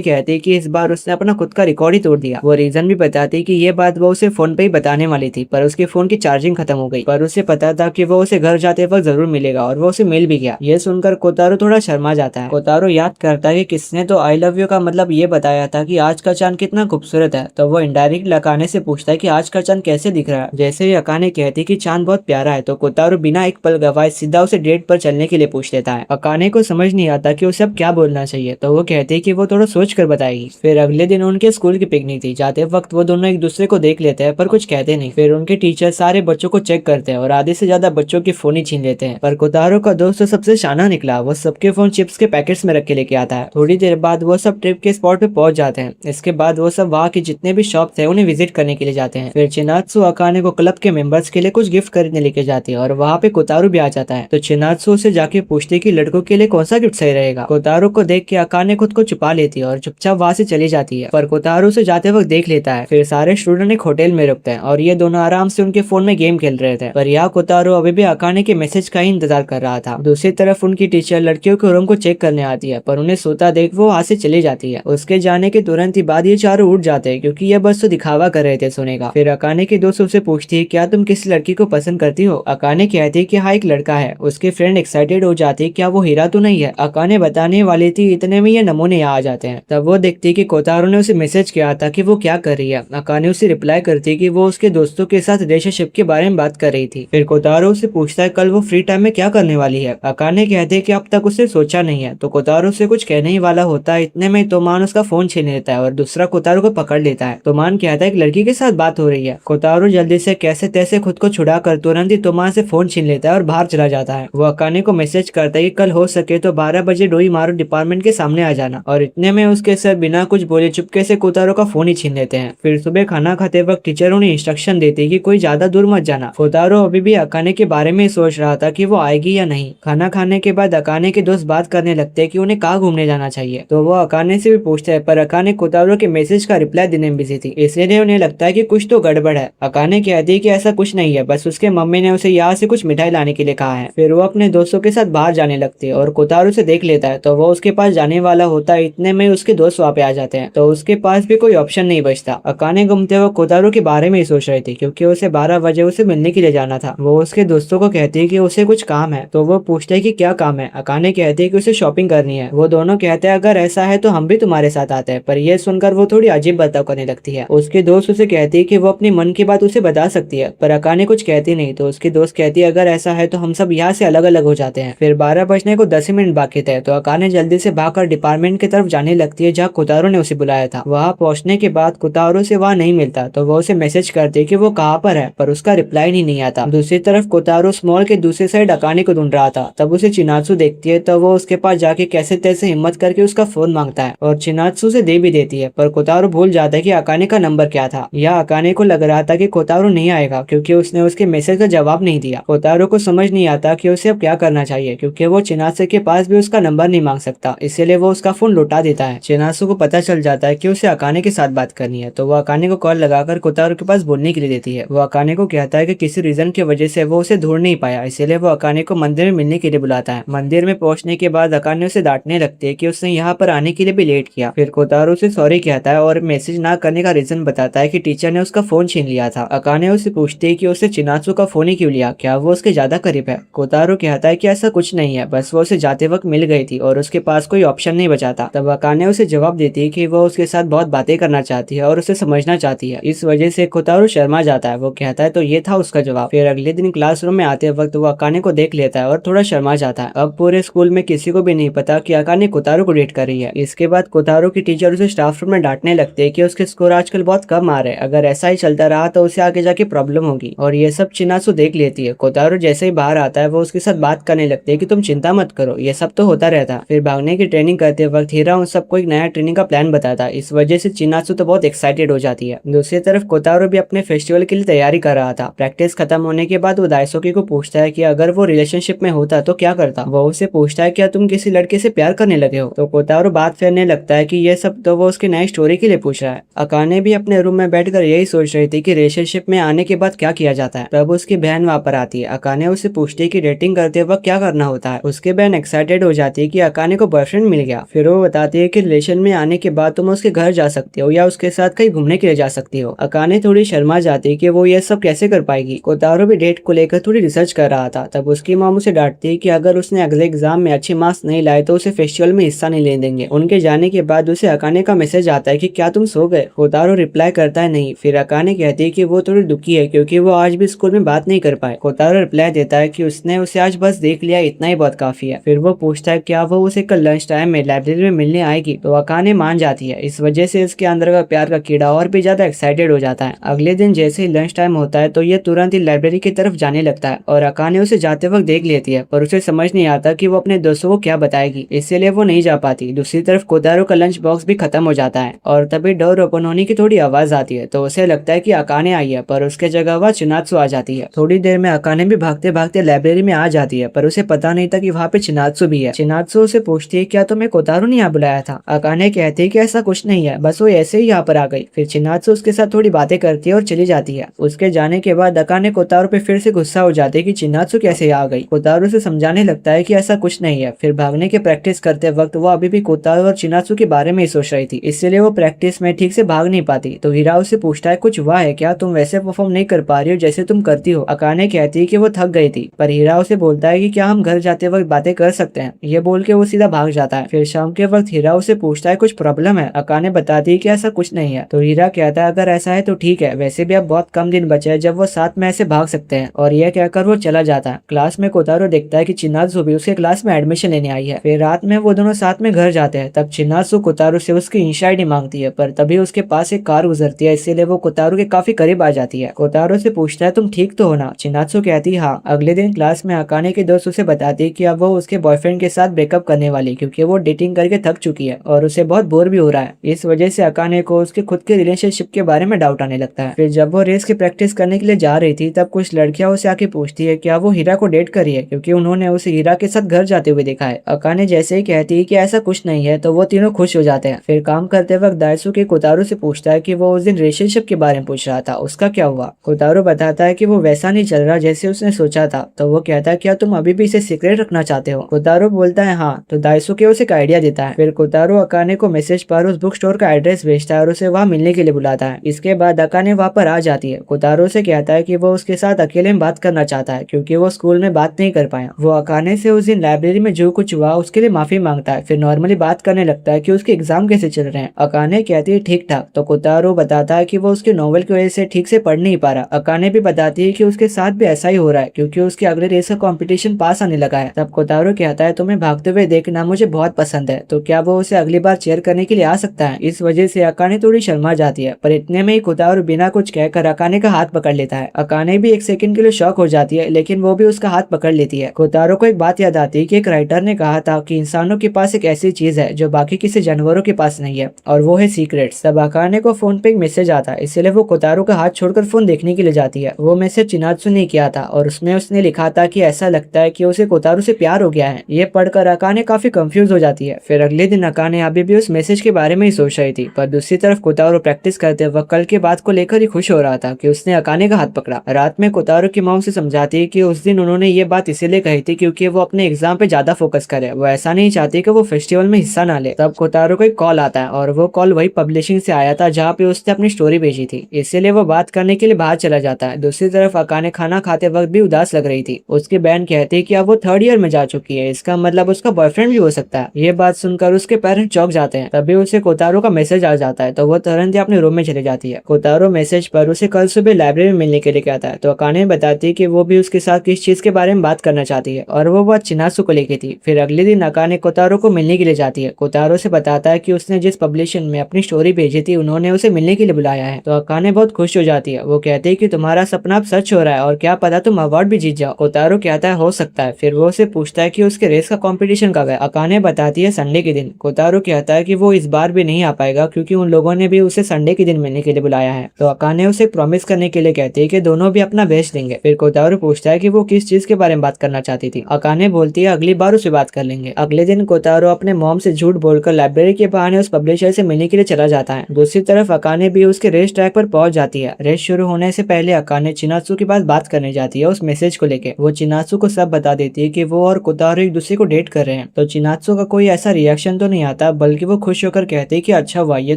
कहती है कि इस बार उसने अपना खुद का रिकॉर्ड ही तोड़ दिया। वो रीजन भी बताती कि ये बात वो उसे फोन पे ही बताने वाली थी, पर उसके फोन की चार्जिंग खत्म हो गई। पर उसे पता था कि वो उसे घर जाते वक्त जरूर मिलेगा, और वो उसे मिल भी गया। ये सुनकर कोतारो थोड़ा शर्मा जाता है। कोतारो याद करता है कि किसने तो आई लव यू का मतलब ये बताया था कि आज का चांद कितना खूबसूरत है। तो वो इनडायरेक्ट अकाने से पूछता है कि आज का चांद कैसे दिख रहा है। जैसे ही अकाने कहती कि चांद बहुत प्यारा है, तो कोतारो बिना एक पल गवाए सीधा उसे डेट पर चलने के लिए पूछ लेता है। अकाने को समझ नहीं आता कि उसे अब क्या बोलना चाहिए, तो वो कहती है कि वो थोड़ा सोच कर बताएगी। फिर अगले दिन उनके स्कूल की पिकनिक थी। जाते वक्त वो दोनों एक दूसरे को देख लेते हैं, पर कुछ कहते नहीं। फिर उनके टीचर सारे बच्चों को चेक करते हैं और आधे से ज्यादा बच्चों की फोन ही छीन लेते हैं। पर कोतारो का दोस्त तो सबसे शाना निकला। वो सबके फोन चिप्स के पैकेट्स में रख के लेके आता है। थोड़ी देर बाद वो सब ट्रिप के स्पॉट पे पहुंच जाते हैं। इसके बाद वो सब वहाँ के जितने भी शॉप थे उन्हें विजिट करने के लिए जाते हैं। फिर चिनात्सु अकाने को क्लब के मेंबर्स के लिए कुछ गिफ्ट खरीदने लेके जाती है, और वहाँ पे कोतारो भी आ जाता है। तो चिनात्सु से जाके पूछती है कि लड़कों के लिए कौन सा गिफ्ट सही रहेगा। कोतारो को देख के अकाने खुद को छुपा लेती है और चुपचाप वहाँ से चली जाती है। पर कोतारो से जाते वक्त देख लेता है। फिर सारे स्टूडेंट एक होटल में रुकते हैं और ये दोनों आराम से उनके फोन में गेम खेल रहे थे। पर यहाँ कोतारो अभी भी अकाने के मैसेज का ही इंतजार कर रहा था। दूसरी तरफ उनकी टीचर लड़कियों के रूम को चेक करने आती है, पर उन्हें सोता देख वो वहाँ से चली जाती है। उसके जाने के तुरंत ही बाद ये चारों उठ जाते हैं, क्योंकि ये बस तो दिखावा कर रहे थे सोने का। फिर अकाने की दोस्त उससे पूछती है क्या तुम किसी लड़की को पसंद करती हो। अकाने कहती है कि हाँ एक लड़का है। उसके फ्रेंड एक्साइटेड हो जाती है क्या वो हीरा तो नहीं है। अकाने बताने वाली थी, इतने में ये नमूने यहाँ आ जाते हैं। तब वो देखती है कि कोतारो ने उसे मैसेज किया था कि वो क्या कर रही है। अकाने उसे रिप्लाई करती है कि वो उसके दोस्तों के साथ रिलेशनशिप के बारे में बात कर रही थी। फिर कोतारो उसे पूछता है कल वो फ्री टाइम में क्या करने वाली है। अकाने कहते हैं कि अब तक उसे सोचा नहीं है। तो कोतारो से कुछ कहने ही वाला होता है, इतने में तोमान उसका फोन छीन लेता है और दूसरा कोतारो को पकड़ लेता है। तोमान कहता है एक लड़की के साथ बात हो रही है। कोतारो जल्दी से कैसे तैसे खुद को छुड़ा कर तुरंत ही तोमान से फोन छीन लेता है और बाहर चला जाता है। वो अकाने को मैसेज करता है कि कल हो सके तो 12 बजे डोई मारो डिपार्टमेंट के सामने आ जाना। और इतने में उसके सर बिना कुछ बोले चुपके से कोतारो का फोन ही छीन लेते हैं। फिर सुबह खाना खाते वक्त टीचर उन्हें इंस्ट्रक्शन देती है कि कोई ज्यादा दूर मत जाना। कोतारो अभी भी अकाने के बारे में सोच रहा था कि वो आएगी या नहीं। खाना खाने के बाद अकाने के दोस्त बात करने लगते हैं कि उन्हें कहाँ घूमने जाना चाहिए। तो वो अकाने से भी पूछते हैं, पर अकाने कोतारो के मैसेज का रिप्लाई देने में बिजी थी, इसलिए उन्हें लगता है कि कुछ तो गड़बड़ है। अकाने कहती है कि ऐसा कुछ नहीं है, बस उसके मम्मी ने उसे यहाँ से कुछ मिठाई लाने के लिए कहा है। फिर वो अपने दोस्तों के साथ बाहर जाने लगती है और कोतारो से देख लेता है, तो वो उसके पास जाने वाला होता है। इतने में उसके दोस्त वहाँ पे आ जाते हैं, तो उसके पास भी कोई ऑप्शन नहीं बचता। अकाने घूमते हुए कोतारो के बारे में ही सोच रही थी, क्योंकि उसे 12 बजे उसे मिलने के लिए जाना था। वो उसके दोस्तों को कहती है कि उसे कुछ काम है, तो वो पूछते है कि क्या काम है। अकाने कहती है कि उसे शॉपिंग करनी है। वो दोनों कहते हैं अगर ऐसा है तो हम भी तुम्हारे साथ आते हैं। पर यह सुनकर वो थोड़ी अजीब बर्ताव करने लगती है। उसके दोस्त उसे कहती है कि वो अपनी मन की बात उसे बता सकती है, पर अकाने कुछ कहती नहीं। तो उसकी दोस्त कहती है अगर ऐसा है तो हम सब यहाँ से अलग अलग हो जाते हैं। फिर 12 बजने को 10 मिनट बाकी थे, तो अकाने जल्दी से भागकर डिपार्टमेंट की तरफ जाने लगती है जहाँ कोतारो ने उसे बुलाया था। वहाँ पहुंचने के बाद कोतारो से वहाँ नहीं मिलता, तो वो उसे मैसेज करती है कि वो कहाँ पर है, पर उसका रिप्लाई नहीं आता। दूसरी तरफ कोतारो स्मॉल के दूसरे साइड अकाने को ढूंढ रहा था। तब उसे चिनात्सु देखती है, तो वो उसके पास जाके कैसे तैसे हिम्मत करके उसका फोन मांगता है और चिनात्सु से दे भी देती है। पर कोतारो भूल जाता है कि अकाने का नंबर क्या था। यह अकाने को लग रहा था कि कोतारो नहीं आएगा, क्योंकि उसने उसके मैसेज का जवाब नहीं दिया। कोतारो को समझ नहीं आता कि उसे अब क्या करना चाहिए, क्योंकि वो चिनात्सु के पास भी उसका नंबर नहीं मांग सकता, इसीलिए वो उसका फोन लौटा देता है। चिनात्सु को पता चल जाता है कि उसे अकाने के साथ बात करनी है, तो वो अकाने को कॉल लगाकर कोतारो के पास बोलने के लिए देती है। वो अकाने को कहता है कि किसी रीजन की वजह से वो उसे ढूंढ नहीं पाया, इसीलिए वो अकाने को मंदिर में मिलने के लिए बुलाता है। मंदिर में पहुंचने के बाद अकाने उसे डांटने लगती है कि उसने यहाँ पर आने के लिए भी लेट किया। फिर कोतारो से सॉरी कहता है और मैसेज ना करने का रीजन बताता है कि टीचर ने उसका फोन छीन लिया था। अकाने उससे पूछती है कि उससे चिनात्सु का फोन ही क्यों लिया, क्या वो उसके ज्यादा करीब है। कोतारो कहता है कि ऐसा कुछ नहीं है, बस वो उसे जाते वक्त मिल गई थी और उसके पास कोई ऑप्शन नहीं बचा था। तब अकाने उसे जवाब देती है कि वो उसके साथ बहुत बातें करना चाहती है और उसे समझना चाहती है। इस वजह से कोतारो शर्मा जाता है। वो कहता है तो ये था उसका जवाब। फिर अगले दिन क्लासरूम में आते वक्त वो अकाने को देख लेता है और थोड़ा शर्मा जाता है। अब पूरे स्कूल में किसी को भी नहीं पता कि अकाने कोतारो को डेट कर रही है। इसके बाद कोतारो की टीचर उसे स्टाफ रूम में डांटने लगते हैं कि उसके स्कोर आजकल बहुत कम आ रहे हैं, अगर ऐसा ही चलता रहा तो उसे आगे जाके प्रॉब्लम होगी। और ये सब चिनात्सु देख लेती है। कोतारो जैसे ही बाहर आता है वो उसके साथ बात करने लगती है कि तुम चिंता मत करो, ये सब तो होता रहता। फिर भागने की ट्रेनिंग करते वक्त हीरा उन सबको एक नया ट्रेनिंग का प्लान बताता है। इस वजह से चिनात्सु तो बहुत एक्साइटेड हो जाती है। दूसरी तरफ कोतारो भी अपने फेस्टिवल के लिए तैयारी कर रहा था। प्रैक्टिस खत्म होने के बाद वो दाइसोकी को पूछता है कि अगर वो रिलेशनशिप में होता तो क्या करता। वो उसे पूछता है क्या तुम किसी लड़के से प्यार करने लगे हो। तो कोतारो बात फेरने लगता है कि ये सब तो वो उसके उसकी नई स्टोरी के लिए पूछ रहा है। अकाने भी अपने रूम में बैठकर यही सोच रही थी कि रिलेशनशिप में आने के बाद क्या किया जाता है। तब उसकी बहन वहाँ पर आती है। अकाने उसे पूछती है कि डेटिंग करते वक्त क्या करना होता है। उसकी बहन एक्साइटेड हो जाती है कि अकाने को बॉयफ्रेंड मिल गया। फिर वो बताती है कि रिलेशन में आने के बाद तुम उसके घर जा सकती हो या उसके साथ कहीं घूमने के लिए जा सकती हो। अकाने थोड़ी शर्मा जाती है कि वो ये सब कैसे कर पाएगी। कोतारो भी डेट को लेकर थोड़ी रिसर्च कर रहा था। तब उसकी मॉम उसे डांटती है कि अगर उसने अगले एग्जाम में अच्छे मार्क्स नहीं लाए तो उसे फेस्टिवल में हिस्सा नहीं लेने देंगे। उनके जाने के बाद उसे अकाने का मैसेज आता है कि क्या तुम सो गए। कोतारो रिप्लाई करता है नहीं। फिर अकाने कहती है कि वो थोड़ी दुखी है क्योंकि वो आज भी स्कूल में बात नहीं कर पाए। कोतारो रिप्लाई देता है कि उसने उसे आज बस देख लिया, इतना ही बहुत काफी है। फिर वो पूछता है क्या वो उसे कल लंच टाइम में लाइब्रेरी में मिलने आएगी, तो अकाने मान जाती है। इस वजह से इसके अंदर का प्यार का कीड़ा और भी ज्यादा एक्साइटेड हो जाता है। अगले दिन जैसे ही लंच टाइम होता है तो ये तुरंत ही लाइब्रेरी की तरफ जाने लगता है और अकाने उसे जाते वक्त देख लेती है, पर उसे समझ नहीं आता कि वो अपने दोस्तों को क्या बताएगी, इसीलिए वो नहीं जा पाती। दूसरी तरफ कोतारो का लंच बॉक्स भी खत्म हो जाता है और तभी डोर ओपन होने की थोड़ी आवाज आती है, तो उसे लगता है कि अकाने आई है, पर उसके जगह वह चिनात्सु आ जाती है। थोड़ी देर में अकाने भी भागते भागते लाइब्रेरी में आ जाती है, पर उसे पता नहीं था कि वहाँ पे चिनात्सु भी है। चिनात्सु उसे पूछती है क्या तुम्हें कोतारो ने यहाँ बुलाया था। अकाने कहती है कि ऐसा कुछ नहीं है, बस वो ऐसे ही यहाँ पर आ गई। फिर चिनात्सु उसके साथ थोड़ी बातें करती है और चली जाती है। उसके जाने के बाद अकाने कोतारो पे फिर से गुस्सा हो जाती है कि चिनात्सु कैसे आ गई। कोतारो से समझाने लगता है कि ऐसा कुछ नहीं है। फिर भागने की प्रैक्टिस करते वक्त वो अभी भी कोतारो और चिनात्सु के बारे में ही सोच रही थी, इसलिए वो प्रैक्टिस में ठीक से भाग नहीं पाती। तो हीरा उससे पूछता है कुछ हुआ है क्या, तुम वैसे परफॉर्म नहीं कर पा रही हो जैसे तुम करती हो। अकाने कहती है कि वो थक गई थी, पर हीरा उसे बोलता है कि क्या हम घर जाते वक्त बातें कर सकते हैं। ये बोल के वो सीधा भाग जाता है। फिर शाम के वक्त हीरा उसे पूछता है कुछ प्रॉब्लम है। अकाने बताती है कि ऐसा कुछ नहीं है। तो हीरा कहता है अगर ऐसा है तो ठीक है, वैसे भी अब बहुत कम दिन बचे हैं जब वो साथ में ऐसे भाग सकते हैं। और यह कहकर वो चला जाता है। क्लास में कोतारो देखता है कि चिनात्सु भी उसके क्लास में एडमिशन लेने आई है। फिर रात में वो दोनों साथ में घर जाते हैं। तब चिनात्सु कोतारो से उसकी इंस्टा आईडी मांगती है, पर तभी उसके पास एक कार गुजरती है, इसीलिए वो कोतारो के काफी करीब आ जाती है। कोतारो से पूछता है तुम ठीक तो हो ना। चिनात्सु कहती है हाँ। अगले दिन क्लास में अकाने के दोस्त उसे बताती है कि अब वो उसके बॉयफ्रेंड के साथ ब्रेकअप करने वाली, क्योंकि वो डेटिंग करके थक चुकी है और उसे बहुत बोर भी हो रहा है। इस वजह से अकाने को उसके खुद के रिलेशनशिप के बारे में डाउट आने लगता है। फिर जब वो रेस की प्रैक्टिस करने के लिए जा रही थी तब कुछ लड़कियां उसे आके पूछती है क्या वो हीरा को डेट करी है, क्योंकि उन्होंने उसे हीरा के साथ घर जाते हुए देखा है। अकाने जैसे ही कहती है कि ऐसा कुछ नहीं है तो वो तीनों खुश हो जाते हैं। फिर काम करते वक्त दायसुके कोतारो से पूछता है कि वो उस दिन रिलेशनशिप के बारे में पूछ रहा था, उसका क्या हुआ। कोतारो बताता है कि वो वैसा नहीं चल रहा जैसे उसने सोचा था। तो वो कहता है क्या तुम अभी भी इसे सीक्रेट रखना चाहते हो। कोतारो बोलता है हाँ। तो दायसुके उसे एक आइडिया देता है। फिर कोतारो अकाने को मैसेज पर उस बुक स्टोर का एड्रेस भेजता है और उसे वहाँ मिलने के लिए बुलाता है। इसके बाद अकाने वहाँ पर आ जाती है। कोतारो से कहता है कि वो उसके साथ अकेले में बात करना चाहता है, क्योंकि वो स्कूल में बात नहीं कर पाया। वो अकाने से उस दिन लाइब्रेरी में जो कुछ हुआ उसके लिए माफी मांगता है। फिर नॉर्मली बात करने लगता है कि उसके एग्जाम कैसे चल रहे हैं। अकाने कहती है ठीक ठाक। तो कोतारो बताता है कि वो उसके नॉवल की वजह से ठीक से पढ़ नहीं पा रहा। अकाने भी बताती है कि उसके साथ भी ऐसा ही हो रहा है, क्योंकि उसके अगले रेस का कंपटीशन पास आने लगा है। तब कोतारो कहता है तुम्हें भागते हुए देखना मुझे बहुत पसंद है, तो क्या वो उसे अगली बार चेयर करने के लिए आ सकता है। इस वजह से अकाने थोड़ी शर्मा जाती है, पर इतने में ही कोतारो बिना कुछ कहकर अकाने का हाथ पकड़ लेता है। अकाने भी एक सेकंड के लिए शॉक हो जाती है, लेकिन वो भी उसका हाथ पकड़ लेती है। कोतारो को एक बात याद आती है कि एक राइटर ने कहा था कि इंसानों के पास एक ऐसी चीज है जो बाकी किसी जानवरों के पास नहीं है, और वो है सीक्रेट्स। तब अकाने को फोन पे एक मैसेज आता है, इसलिए वो कोतारो का हाथ छोड़कर फोन देखने के लिए जाती है। वो मैसेज चिनात्सु ने किया था और उसमें उसने लिखा था कि ऐसा लगता है कि उसे कोतारो से प्यार हो गया है। ये पढ़कर अकाने काफी कंफ्यूज हो जाती है। फिर अगले दिन अकाने अभी भी उस मैसेज के बारे में ही सोच रही थी, पर दूसरी तरफ कोतारो प्रैक्टिस करते वक्त कल के बात को लेकर ही खुश हो रहा था कि उसने अकाने का हाथ पकड़ा। रात में कोतारो की मॉम से समझाती है कि उस दिन उन्होंने ये बात इसीलिए कही थी क्योंकि वो अपने एग्जाम पे ज्यादा फोकस करे, वो ऐसा नहीं चाहती कि वो फेस्टिवल में हिस्सा ना ले। तब कोतारो को एक कॉल आता है और वो कॉल वही पब्लिशिंग से आया था जहाँ पे उसने अपनी स्टोरी भेजी थी, इसीलिए वो बात करने के लिए बाहर चला जाता है। दूसरी तरफ अकाने खाना खाते वक्त भी उदास लग रही थी। उसकी बहन कहती है कि अब वो थर्ड ईयर में जा चुकी है, इसका मतलब उसका बॉयफ्रेंड भी हो सकता है। ये बात सुनकर उसके पेरेंट्स चौंक जाते हैं। तभी उसे कोतारो का मैसेज आ जाता है, तो वो तुरंत ही अपने रूम में चली जाती है। कोतारो मैसेज पर उसे कल सुबह लाइब्रेरी में मिलने के लिए कहता है, तो अकाने बताती है कि वो भी उसके साथ किस चीज के बारे में बात करना चाहती है, और वो बात चिनात्सु को लेके थी। फिर अगले दिन अकाने कोतारो को मिलने के लिए जाती है। कोतारो से बताता है कि उसने जिस पब्लिशन में अपनी स्टोरी भेजी थी उन्होंने उसे मिलने के लिए बुलाया है। तो अकाने बहुत खुश हो जाती है। वो कहती है कि तुम्हारा सपना अब सच हो रहा है और क्या पता तुम अवार्ड भी जीत जाओ। कोतारो कहता है हो सकता है। फिर वो उसे पूछता है कि उसके रेस का कंपटीशन कब है। अकाने बताती है संडे के दिन। कोतारो कहता है कि वो इस बार भी नहीं आ पाएगा क्योंकि उन लोगों ने भी उसे संडे के दिन मिलने के लिए बुलाया है। तो अकाने उसे प्रॉमिस करने के लिए कहती है कि दोनों भी अपना बेस्ट देंगे। फिर कोतारो पूछता है कि वो किस चीज के बारे में बात करना चाहती थी। अकाने बोलती है अगली बार उसे बात कर लेंगे। अगले दिन कोतारो अपने मॉम से झूठ बोलकर लाइब्रेरी के बहाने उस पब्लिशर से मिलने के लिए चला जाता है। दूसरी तरफ अकाने भी उसके रेस ट्रैक पर पहुंच जाती है। रेस शुरू होने से पहले अकाने चिनात्सु के पास बात करने जाती है उस मैसेज को लेके। वो चिनात्सु को सब बता देती है कि वो और कोतारो एक दूसरे को डेट कर रहे हैं। तो चिनात्सु का कोई ऐसा रिएक्शन तो नहीं आता, बल्कि वो खुश होकर कहते हैं कि अच्छा हुआ, ये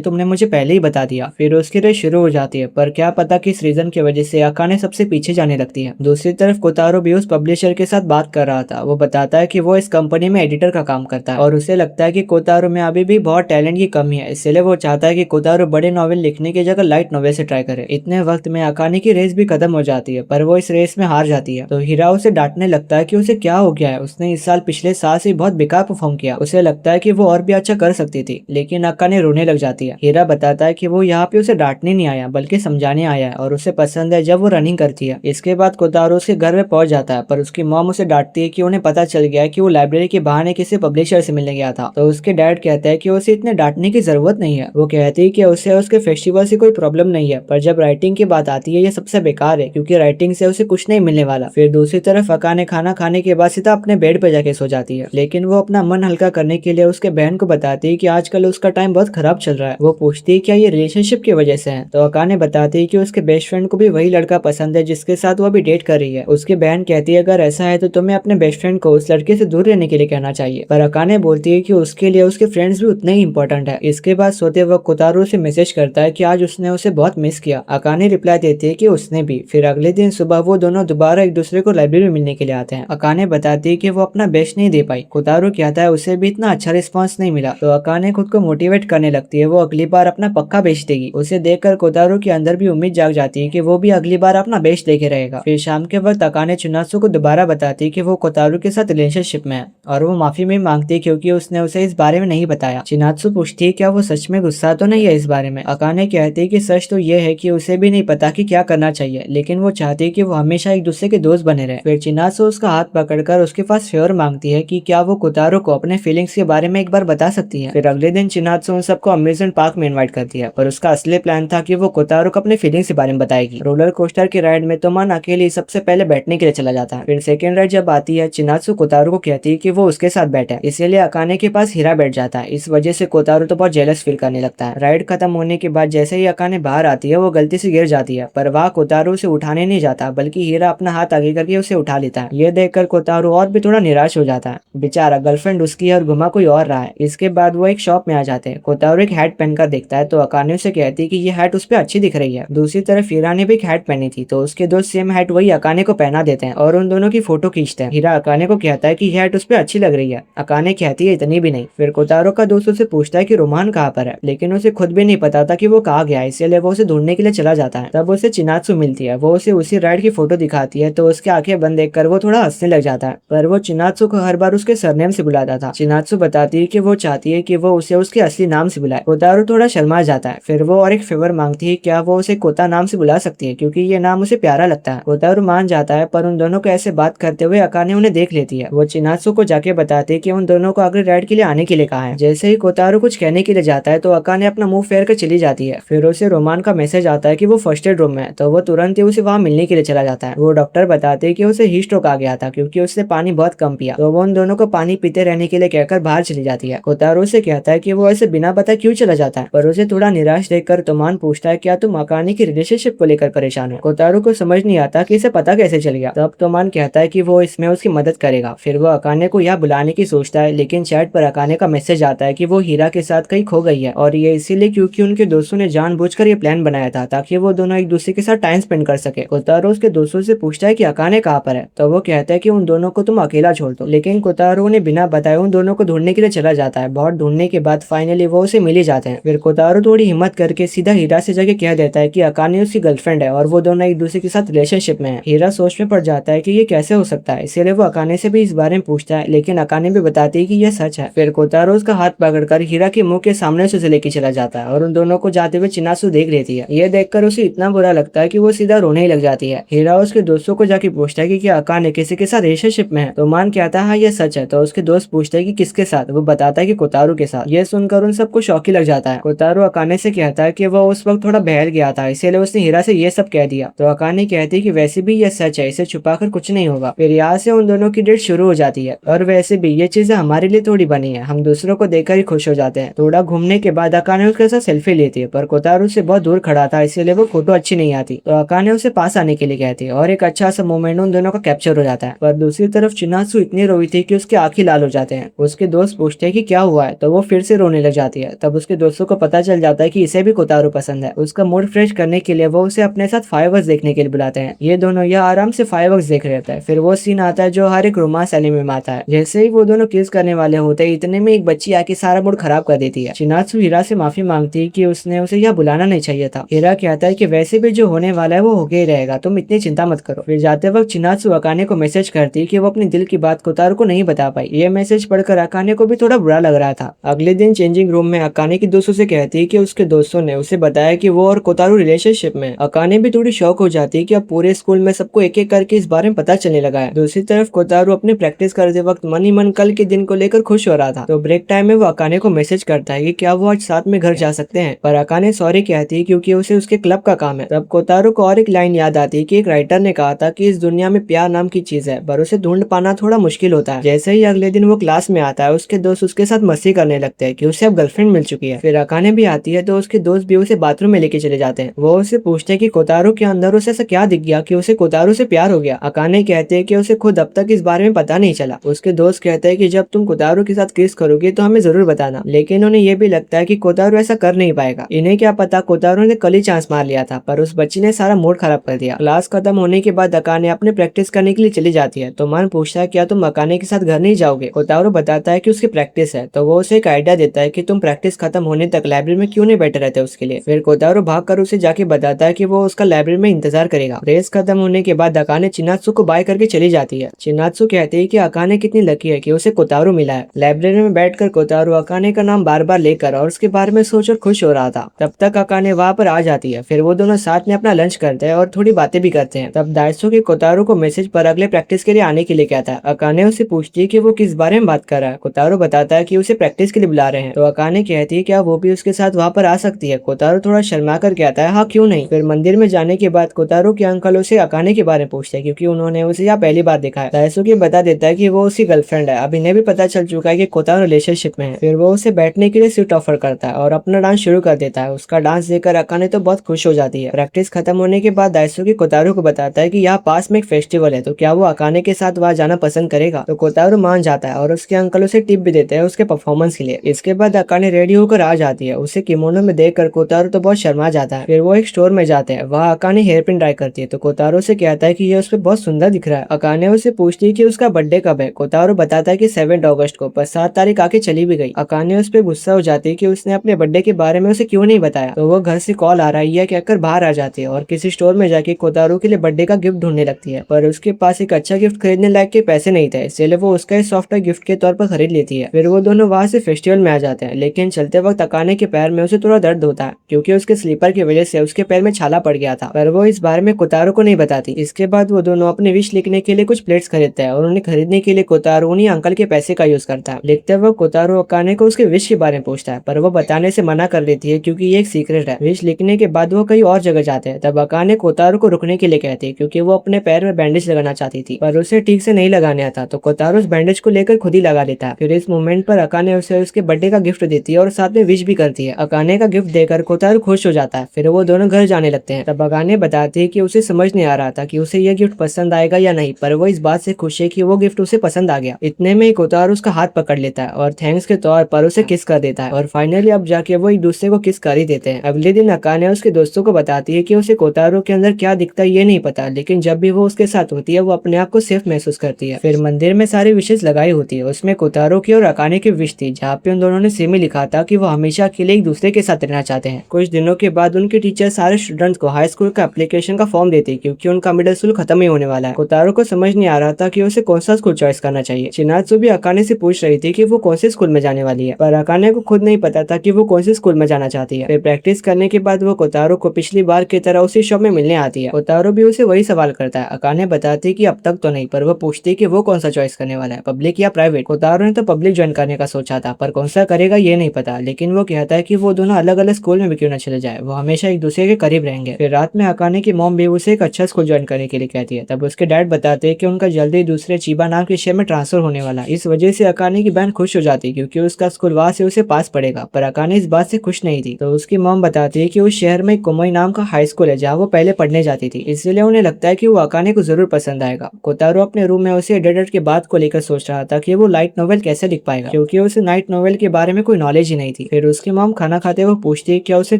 तुमने मुझे पहले ही बता दिया। फिर उसकी रेस शुरू हो जाती है, पर क्या पता किस रीजन की वजह से अकाने सबसे पीछे जाने लगती है। दूसरी तरफ कोतारो भी उस पब्लिशर के साथ बात कर रहा था। वो बताता है कि वो इस कंपनी में एडिटर का काम करता है और उसे लगता है कि कोतारो में अभी भी बहुत टैलेंट की कमी है, इसलिए वो चाहता है कि कोतारो बड़े नॉवेल लिखने की जगह लाइट नॉवेल से ट्राई करे। इतने वक्त में अकाने की रेस भी खत्म हो जाती है, पर वो इस रेस में हार जाती है। तो हीरा उसे डांटने लगता है कि उसे क्या हो गया है, उसने इस साल पिछले साल से बहुत बेकार परफॉर्म किया। उसे लगता है कि वो और भी अच्छा कर सकती थी, लेकिन अकाने रोने लग जाती है। हीरा बताता है कि वो यहाँ पे उसे डांटने नहीं आया बल्कि समझाने आया है और उसे पसंद है जब वो रनिंग करती है। इसके बाद कोतारो उसके घर में पहुंच जाता है, पर उसकी मॉम उसे डांटती है कि उन्हें पता चल गया है कि वो लाइब्रेरी के बहाने किसी पब्लिशर से मिलने गया था। तो उसके डैड कहता है कि उसे इतने डांटने की जरूरत नहीं है। वो कहती है कि उसे उसके फेस्टिवल से कोई प्रॉब्लम नहीं है, पर जब राइटिंग की बात आती है ये सबसे बेकार है, क्योंकि राइटिंग से उसे कुछ नहीं मिलने वाला। फिर दूसरी तरफ अकाने खाना खाने के बाद सीधा अपने बेड पर जाके सो जाती है, लेकिन वो अपना मन हल्का करने के लिए उसके बहन को बताती है कि आजकल उसका टाइम बहुत खराब चल रहा है। वो पूछती है क्या ये रिलेशनशिप की वजह से है, तो अकाने बताती है कि उसके बेस्ट फ्रेंड को भी वही लड़का पसंद है जिसके साथ वो अभी डेट कर रही है। उसकी बहन कहती है अगर ऐसा है तो तुम्हें अपने बेस्ट फ्रेंड को उस लड़के से दूर रहने के लिए कहना चाहिए, पर अकाने बोलती है कि उसके लिए उसके फ्रेंड्स भी उतने ही इंपॉर्टेंट है। इसके बाद सोते वक्त कोतारो से मैसेज करता है कि आज उसने उसे बहुत मिस किया। अकाने रिप्लाई देती है कि उसने भी। फिर अगले दिन सुबह वो दोनों दोबारा एक दूसरे को लाइब्रेरी में मिलने के लिए आते हैं। अकाने बताती है कि वो अपना बेस्ट नहीं दे पाई। कोतारो कहता है उसे भी इतना अच्छा रिस्पॉन्स नहीं मिला, तो अकाने खुद को मोटिवेट करने लगती है, वो अगली बार अपना पक्का बेस्ट देगी। उसे देखकर कोतारो के अंदर भी उम्मीद जाग जाती है कि वो भी अगली बार अपना बेस्ट देके रहेगा। फिर शाम के वक्त अकाने चिनात्सु को दोबारा बताती है कि वो कोतारो के साथ रिलेशनशिप में है और वो माफी भी मांगती है क्योंकि उसने उसे इस बारे में नहीं बताया। चिनात्सु पूछती है क्या वो सच में गुस्सा तो नहीं है इस बारे में। अकाने कहती है कि सच तो ये है कि उसे भी नहीं पता कि क्या करना चाहिए, लेकिन वो चाहती है कि वो हमेशा एक दूसरे के दोस्त बने रहे। फिर चिनात्सु उसका हाथ पकड़कर उसके पास फेवर मांगती है कि क्या वो कोतारो को अपने फीलिंग्स के बारे में एक बार बता सकती है। फिर अगले दिन चिनात्सु उन सबको अम्यूजमेंट पार्क में इनवाइट करती है, पर उसका असली प्लान था कि वो कोतारो को अपने फीलिंग्स के बारे में बताएगी। रोलर कोस्टर की राइड में तोमान अकेले सबसे पहले बैठने के लिए चला जाता है। फिर सेकेंड राइड जब आती है चिनात्सु कोतारो को कहती है कि वो उसके साथ बैठे, इसीलिए अकाने के पास हीरा बैठ जाता है। इस वजह से कोतारो तो बहुत जेलस फील करने लगता है। राइड खत्म होने के बाद जैसे ही अकाने बाहर आती है वो गलती से गिर जाती है, पर वहाँ कोतारो उसे उठाने नहीं जाता बल्कि हीरा अपना हाथ आगे करके उसे उठा लेता है। ये देखकर कोतारो और भी थोड़ा निराश हो जाता है, बेचारा गर्लफ्रेंड उसकी है और घुमा कोई और रहा है। इसके बाद वो एक शॉप में आ जाते हैं। कोतारो एक हैट पहनकर देखता है तो अकाने उसे कहती है कि ये हैट उस पर अच्छी दिख रही है। दूसरी तरफ हीरा ने भी एक हैट पहनी थी, तो उसके दोस्त सेम हैट वही अकाने को पहना देते हैं और उन दोनों की फोटो खींचते हैं। हीरा अकाने को कहता है कि यह हैट उस पर अच्छी लग रही है। अकाने कहती है इतनी भी नहीं। फिर कोतारो का दोस्त उसे पूछता है कि रोमान कहाँ पर है, लेकिन उसे खुद भी नहीं पता था कि वो कहाँ गया है, इसलिए वो उसे ढूंढने के लिए चला जाता है। तब उसे चिनात्सु मिलती है, वो उसे उसी राइड की फोटो दिखाती है तो उसके आंखें बंद देखकर वो थोड़ा हंसने लग जाता है, पर वो चिनात्सु को हर बार उसके सरनेम से बुलाता था। चिनात्सु बताती है कि वो चाहती है कि वो उसे उसके असली नाम से बुलाए। कोतारो थोड़ा शर्मा जाता है। फिर वो और एक फेवर मांगती है, क्या वो उसे कोता नाम से बुला सकती है क्योंकि ये नाम उसे प्यारा लगता है। कोतारो मान जाता है, पर उन दोनों को ऐसे बात करते हुए अकाने उन्हें देख लेती है। वो चिनात्सु को जाके बताती है कि उन दोनों को अगले राइड के लिए आने के लिए कहा है। जैसे ही कोतारो कुछ कहने के लिए जाता है तो अकाने अपना मुंह फेर कर चली जाती है। फिर उसे रोमान का मैसेज आता है कि वो फर्स्ट एड रूम में है, तो वो तुरंत ही उसे वहाँ मिलने के लिए चला जाता है। वो डॉक्टर बताते हैं कि उसे हीट स्ट्रोक आ गया था क्योंकि उसने पानी बहुत कम पिया, तो वो उन दोनों को पानी पीते रहने के लिए कहकर बाहर चली जाती है। कोतारो से कहता है कि वो ऐसे बिना बताए क्यों चला जाता है, पर उसे थोड़ा निराश देखकर तोमान पूछता है क्या तुम अकाने की रिलेशनशिप को लेकर परेशान हो। कोतारो को समझ नहीं आता कि इसे पता कैसे चल गया। तब तोमान कहता है कि वो इसमें उसकी मदद करेगा। फिर वो अकाने को यहाँ बुलाने की सोचता है, लेकिन चैट पर अकाने का मैसेज आता है कि वो हीरा के साथ कहीं खो गई है, और ये इसीलिए क्योंकि उनके दोस्तों ने जानबूझकर ये प्लान बनाया था ताकि वो दोनों एक दूसरे के साथ टाइम स्पेंड कर सके। कोतारो उसके दोस्तों से पूछता है कि अकाने कहाँ पर है, तो वो कहता है कि उन दोनों को तुम अकेला छोड़ दो, लेकिन कोतारो ने बिना बताए उन दोनों को ढूंढने के लिए चला जाता है। बहुत ढूंढने के बाद फाइनली वो उसे मिल ही जाते हैं। फिर कोतारो थोड़ी हिम्मत करके सीधा हीरा से जाके कह देता है कि अकाने उसकी गर्लफ्रेंड है और वो दोनों एक दूसरे के साथ रिलेशनशिप में है। हीरा सोच में पड़ जाता है कि ये कैसे हो सकता है, इसीलिए वो अकाने से भी इस बारे में पूछता है, लेकिन अकाने भी बताती है कि यह सच है। फिर कोतारो उसका हाथ पकड़कर हीरा के मुंह के सामने से लेके चला जाता है और उन दोनों को जाते हुए चिनात्सु देख लेती है। ये देखकर उसे इतना बुरा लगता है कि वो सीधा रोने ही लग जाती है। हीरा उसके दोस्तों को जाके पूछता है कि क्या अकाने किसी के साथ रिलेशनशिप में है, तो मान कहता है हाँ ये सच है। तो उसके दोस्त पूछते हैं कि किसके साथ, वो बताता है कि कोतारो के साथ। ये सुनकर उन सबको शौक ही लग जाता है। कोतारो अकाने से कहता है कि वो उस वक्त थोड़ा बहल गया था, इसीलिए उसने हीरा से ये सब कह दिया। तो अकाने कहती है कि वैसे भी ये सच है, इसे छुपाकर कुछ नहीं होगा। फिर यहाँ से उन दोनों की डेट शुरू हो जाती है, और वैसे भी ये चीजें हमारे लिए थोड़ी बनी है, हम दूसरों को देखकर ही खुश हो जाते हैं। थोड़ा घूमने के बाद अकाने उसके साथ सेल्फी लेती है, पर कोतारू उससे बहुत दूर खड़ा था, इसीलिए वो फोटो अच्छी नहीं आती। तो अकाने उसे पास आने के लिए कहती है और एक अच्छा सा मोमेंट उन दोनों का कैप्चर हो जाता है। पर दूसरी तरफ चिनात्सु इतनी रोई थी कि उसके आंखें लाल हो जाते हैं। उसके दोस्त पूछते हैं कि क्या हुआ है, तो वो फिर से रोने लग जाती है। तब उसके दोस्तों को पता चल जाता है कि इसे भी कोतारू पसंद है। उसका मूड फ्रेश करने के लिए वो उसे अपने साथ फायरवर्क्स देखने के लिए बुलाते हैं। ये दोनों यह आराम से फायरवर्क्स देख रहे होते हैं। फिर वो सीन आता है जो हर एक रोमांस एनिमे में आता है। जैसे ही वो दोनों किस करने वाले होते हैं, इतने में एक बच्ची आके सारा मूड खराब कर देती है। चिनात्सु हीरा से माफी मांगती है कि उसने उसे यह बुलाना नहीं चाहिए था। हीरा कहता है कि वैसे भी जो होने वाला है वो होके ही रहेगा, तुम इतनी चिंता मत करो। फिर जाते वक्त चिनात्सु अकाने को मैसेज करती है कि वो अपने दिल की बात कोतारू को नहीं बता पाई। ये मैसेज पढ़कर अकाने को भी थोड़ा बुरा लग रहा था। अगले दिन चेंजिंग रूम में अकाने की दोस्तों से कहती है कि उसके दोस्तों ने उसे बताया कि वो और कोतारू रिलेशनशिप में। अकाने भी थोड़ी शौक हो जाती है कि अब पूरे स्कूल में सबको एक एक करके इस बारे में पता चलने लगा है। दूसरी तरफ कोतारू अपनी प्रैक्टिस करते वक्त मन ही मन कल के दिन को लेकर खुश हो रहा था। तो ब्रेक टाइम में वो अकाने को मैसेज करता है कि क्या वो आज साथ में घर जा सकते हैं, पर अकाने सॉरी कहती है क्योंकि उसे उसके क्लब का काम है। तब कोतारू को और एक लाइन याद आती है कि एक राइटर ने कहा था कि इस दुनिया में प्यार नाम की चीज है, पर उसे ढूंढ पाना थोड़ा मुश्किल होता है। जैसे ही अगले दिन वो क्लास में आता है, उसके दोस्त उसके साथ मस्ती करने लगते हैं कि उसे अब गर्लफ्रेंड मिल चुकी है। फिर अकाने भी आती है तो उसके दोस्त भी उसे बाथरूम में लेके चले जाते हैं। वो उसे पूछते हैं कि कोतारू के अंदर उसे ऐसा क्या दिख गया कि उसे कोतारू से प्यार हो गया। अकाने कहते हैं कि उसे खुद अब तक इस बारे में पता नहीं चला। उसके दोस्त कहते हैं कि जब तुम कोतारू के साथ किस करोगे तो हमें जरूर बताना, लेकिन उन्हें ये भी लगता है कि कोतारू ऐसा कर नहीं पाएगा। इन्हें क्या पता, कोतारू ने कल ही चांस मार लिया था, पर उस बच्ची ने सारा मूड खराब कर दिया। क्लास खत्म होने के बाद अकाने अपने प्रैक्टिस करने के लिए चली जाती है। तो मन पूछता है क्या तुम अकाने के साथ घर नहीं जाओगे। कोतारू बताता है कि उसकी प्रैक्टिस है, तो वो उसे एक आइडिया देता है कि तुम प्रैक्टिस खत्म होने तक लाइब्रेरी में क्यों नहीं बैठे रहते उसके लिए। फिर कोतारू भाग कर उसे जाके बताता है कि वो उसका लाइब्रेरी में इंतजार करेगा। रेस खत्म होने के बाद अकाने चिनात्सु को बाय करके चली जाती है। चिनात्सु कहती है कि अकाने कितनी लकी है कि उसे कोतारू मिला है। लाइब्रेरी में बैठकर कोतारू अकाने का नाम बार बार लेकर और उसके बारे में सोच और खुश हो रहा था। तब तक अकाने वहाँ पर आ जाती है। फिर वो दोनों साथ में अपना लंच करते हैं और थोड़ी बातें भी करते हैं। तब दाइसो कोतारू को मैसेज पर अगले प्रैक्टिस के लिए आने के लिए कहता है। अकाने उसे पूछती है कि वो किस बारे में बात कर रहा है। कोतारू बताता है कि उसे प्रैक्टिस के लिए बुला रहे हैं। तो अकाने कहती है क्या वो भी उसके साथ वहाँ पर आ सकती है। कोतारू थोड़ा शर्मा कर कहता है हाँ क्यों नहीं। फिर मंदिर में जाने के बाद कोतारू के अंकल उसे अकाने के बारे में पूछते हैं क्योंकि उन्होंने उसे यहाँ पहली बार देखा है। दाइसुके बता देता है कि वो उसकी गर्लफ्रेंड है। अब इन्हें भी पता चल चुका है कि कोतारू रिलेशनशिप में है। फिर वो उसे बैठने के लिए सीट ऑफर करता है और अपना डांस शुरू कर देता है। उसका डांस देखकर अकाने तो बहुत खुश हो जाती है। प्रैक्टिस खत्म होने के बाद दाइसुके कोतारू को बताता है कि यहाँ पास में एक फेस्टिवल है, तो क्या वो अकाने के साथ वहाँ जाना पसंद करेगा। तो कोतारू मान जाता है और उसके अंकल उसे टिप भी देते हैं उसके परफॉर्मेंस के लिए। इसके बाद अकाने रेडी होकर आ जाती है। उसे किमोनो में देखकर कोतारू तो बहुत शर्मा जाता है। फिर वो एक स्टोर में जाते हैं। वहाँ अकाने हेयर पिन ट्राई करती है तो कोतारू से कहता है कि ये उस पर बहुत सुंदर दिख रहा है। अकाने उसे पूछती है कि उसका बर्थडे कब है। कोतारू बताता है कि 7 अगस्त को, पर 7 तारीख आके चली भी गई। अकाने उस पर गुस्सा हो जाती है कि उसने अपने बर्थडे के बारे में उसे क्यों नहीं बताया। तो वो घर से कॉल आ रहा है यह कहकर बाहर आ जाती है और किसी स्टोर में जाके कोतारू के लिए बर्थडे का गिफ्ट ढूंढने लगती है, पर उसके पास एक अच्छा गिफ्ट खरीदने लायक के पैसे नहीं थे, इसलिए वो उसका सॉफ्टवेयर गिफ्ट के तौर पर खरीद लेती है। फिर वो दोनों वहाँ से फेस्टिवल में आ जाते हैं, लेकिन चलते वक्त अकाने के पैर में उसे थोड़ा दर्द होता है क्योंकि उसके स्लीपर की वजह से उसके पैर में छाला पड़ गया था, पर वो इस बारे में कोतारू को नहीं बताती। इसके बाद वो दोनों अपनी विश लिखने के लिए कुछ प्लेट्स खरीदते हैं और उन्हें खरीदने के लिए कोतारू उन्हीं अंकल के पैसे का यूज करता है। लिखते वक्त कोतारू अकाने को उसके विश के बारे में पूछता है, पर वो बताने से मना कर देती है क्योंकि ये एक सीक्रेट है। विश लिखने के बाद वो कहीं और जगह जाते हैं। तब अकाने कोतारू को रुकने के लिए कहती है क्योंकि वो अपने पैर में बैंडेज लगाना चाहती थी, पर उसे ठीक से नहीं लगाने आता। तो कोतारू उस बैंडेज को लेकर खुद ही लगा लेता है। फिर इस मोमेंट पर अकाने उसे उसके बर्थडे का गिफ्ट देती है और साथ में विश भी करती है। अकाने का गिफ्ट देकर कोतारू खुश हो जाता है। फिर वो दोनों घर जाने लगते हैं। तब अकाने बताती है कि उसे समझ नहीं आ रहा था कि उसे यह गिफ्ट पसंद आएगा या नहीं, पर वो इस बात से खुश है कि वो गिफ्ट उसे पसंद आ गया। इतने में कोतारू उसका हाथ पकड़ लेता है और थैंक्स के तौर पर उसे किस कर देता है और फाइनली अब जाके वो एक दूसरे को किस कर ही देते हैं। अगले दिन अकाने उसके दोस्तों को बताती है कि उसे कोतारू के अंदर क्या दिखता है ये नहीं पता, लेकिन जब भी वो उसके साथ होती है वो अपने आप को सेफ महसूस करती है। फिर मंदिर में सारी विशेष लगाई होती है। उसमें कोतारू की और अकाने की विश थी जहाँ पे उन दोनों ने सेम ही लिखा था कि वो हमेशा के लिए एक दूसरे के साथ रहना चाहते हैं। कुछ दिनों के बाद उनके टीचर सारे स्टूडेंट्स को हाई स्कूल का एप्लीकेशन का फॉर्म देती है क्योंकि उनका मिडिल स्कूल खत्म ही होने वाला है। कोतारू को समझ नहीं आ रहा था कि उसे कौन सा स्कूल चॉइस करना चाहिए। चिनात्सु भी अकाने से पूछ रही थी कि वो कौन से स्कूल में जाने वाली है, पर अकाने को खुद नहीं पता था कि वो कौन से स्कूल में जाना चाहती है। फिर प्रैक्टिस करने के बाद वो कोतारू को पिछली बार की तरह उसी शॉप में मिलने आती है। कोतारू भी उसे वही सवाल करता है। अकाने बताती कि अब तक तो नहीं, पर वो पूछती कि वो कौन सा चॉइस करने वाला है, पब्लिक या प्राइवेट। कोतारू ने तो पब्लिक ज्वाइन करने का सोचा था, पर कौन सा करेगा ये नहीं पता, लेकिन वो कहता है कि वो दोनों अलग अलग स्कूल में भी क्यों न चले जाए, वो हमेशा एक दूसरे के करीब रहेंगे। फिर रात में अकाने की मॉम भी उसे एक अच्छा स्कूल ज्वाइन करने के लिए कहती है। तब उसके डैड बताते हैं कि उनका जल्दी दूसरे चीबा नाम के शहर में ट्रांसफर होने वाला है। इस वजह से अकाने की बहन खुश हो जाती है क्योंकि उसका स्कूल वहाँ से उसे पास पड़ेगा, पर अकाने इस बात से खुश नहीं थी। तो उसकी मॉम बताती है कि उस शहर में कोमोई नाम का हाई स्कूल है जहाँ वो पहले पढ़ने जाती थी, इसलिए उन्हें लगता है कि वो अकाने को जरूर पसंद आएगा। कोतारो अपने रूम में उसे एडिटर के बात को लेकर सोच रहा था कि वो लाइट नॉवेल कैसे लिख पाएगा, क्योंकि उसे नाइट नॉवेल के बारे में कोई नॉलेज ही नहीं थी। फिर उसकी मॉम खाना खाते हुए पूछती है क्या उसे